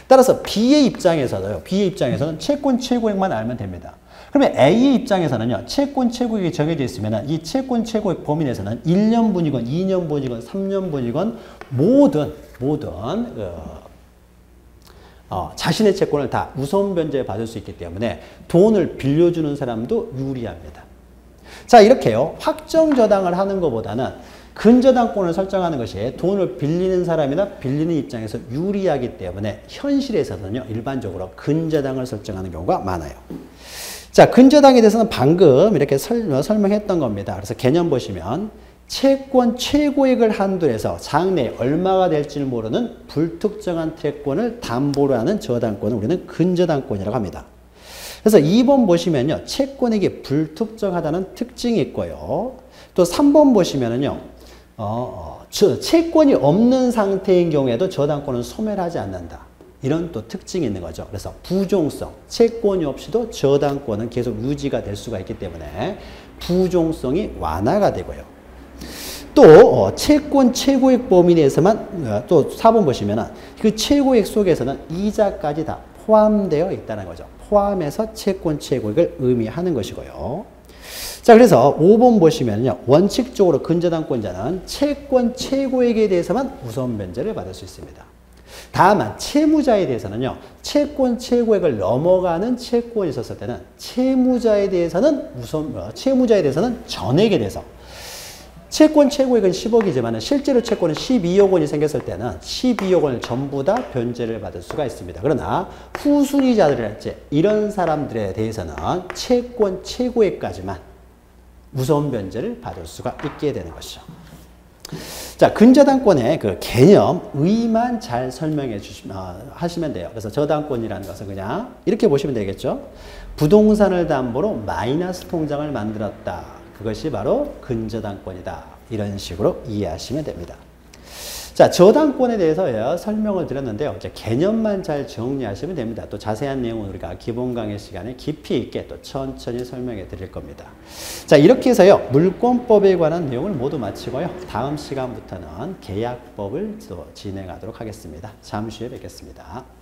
따라서 B의 입장에서는 채권 최고액만 알면 됩니다. 그러면 A의 입장에서는요, 채권 최고액이 정해져 있으면 이 채권 최고액 범위 내에서는 1년분이건 2년분이건 3년분이건 모든 자신의 채권을 다 우선 변제해 받을 수 있기 때문에 돈을 빌려주는 사람도 유리합니다. 자, 이렇게요. 확정 저당을 하는 것보다는 근저당권을 설정하는 것이 돈을 빌리는 사람이나 빌리는 입장에서 유리하기 때문에 현실에서는요, 일반적으로 근저당을 설정하는 경우가 많아요. 자, 근저당에 대해서는 방금 이렇게 설명했던 겁니다. 그래서 개념 보시면 채권 최고액을 한도로 해서 장래에 얼마가 될지를 모르는 불특정한 채권을 담보로 하는 저당권을 우리는 근저당권이라고 합니다. 그래서 2번 보시면요, 채권액이 불특정하다는 특징이 있고요. 또 3번 보시면은요, 채권이 없는 상태인 경우에도 저당권은 소멸하지 않는다. 이런 또 특징이 있는 거죠. 그래서 부종성, 채권이 없이도 저당권은 계속 유지가 될 수가 있기 때문에 부종성이 완화가 되고요. 또 채권 최고액 범위 내에서만 또 4번 보시면은 그 최고액 속에서는 이자까지 다 포함되어 있다는 거죠. 포함해서 채권 최고액을 의미하는 것이고요. 자, 그래서 5번 보시면요, 원칙적으로 근저당권자는 채권 최고액에 대해서만 우선 변제를 받을 수 있습니다. 다만 채무자에 대해서는요, 채권 최고액을 넘어가는 채권이 있었을 때는 채무자에 대해서는 전액에 대해서 채권 최고액은 10억이지만 실제로 채권은 12억 원이 생겼을 때는 12억 원을 전부 다 변제를 받을 수가 있습니다. 그러나 후순위자들이랄지 이런 사람들에 대해서는 채권 최고액까지만 우선 변제를 받을 수가 있게 되는 것이죠. 자, 근저당권의 그 개념, 의의만 잘 설명해 하시면 돼요. 그래서 저당권이라는 것은 그냥 이렇게 보시면 되겠죠. 부동산을 담보로 마이너스 통장을 만들었다. 그것이 바로 근저당권이다. 이런 식으로 이해하시면 됩니다. 자, 저당권에 대해서 설명을 드렸는데요. 이제 개념만 잘 정리하시면 됩니다. 또 자세한 내용은 우리가 기본 강의 시간에 깊이 있게 또 천천히 설명해 드릴 겁니다. 자, 이렇게 해서요, 물권법에 관한 내용을 모두 마치고요. 다음 시간부터는 계약법을 또 진행하도록 하겠습니다. 잠시 후에 뵙겠습니다.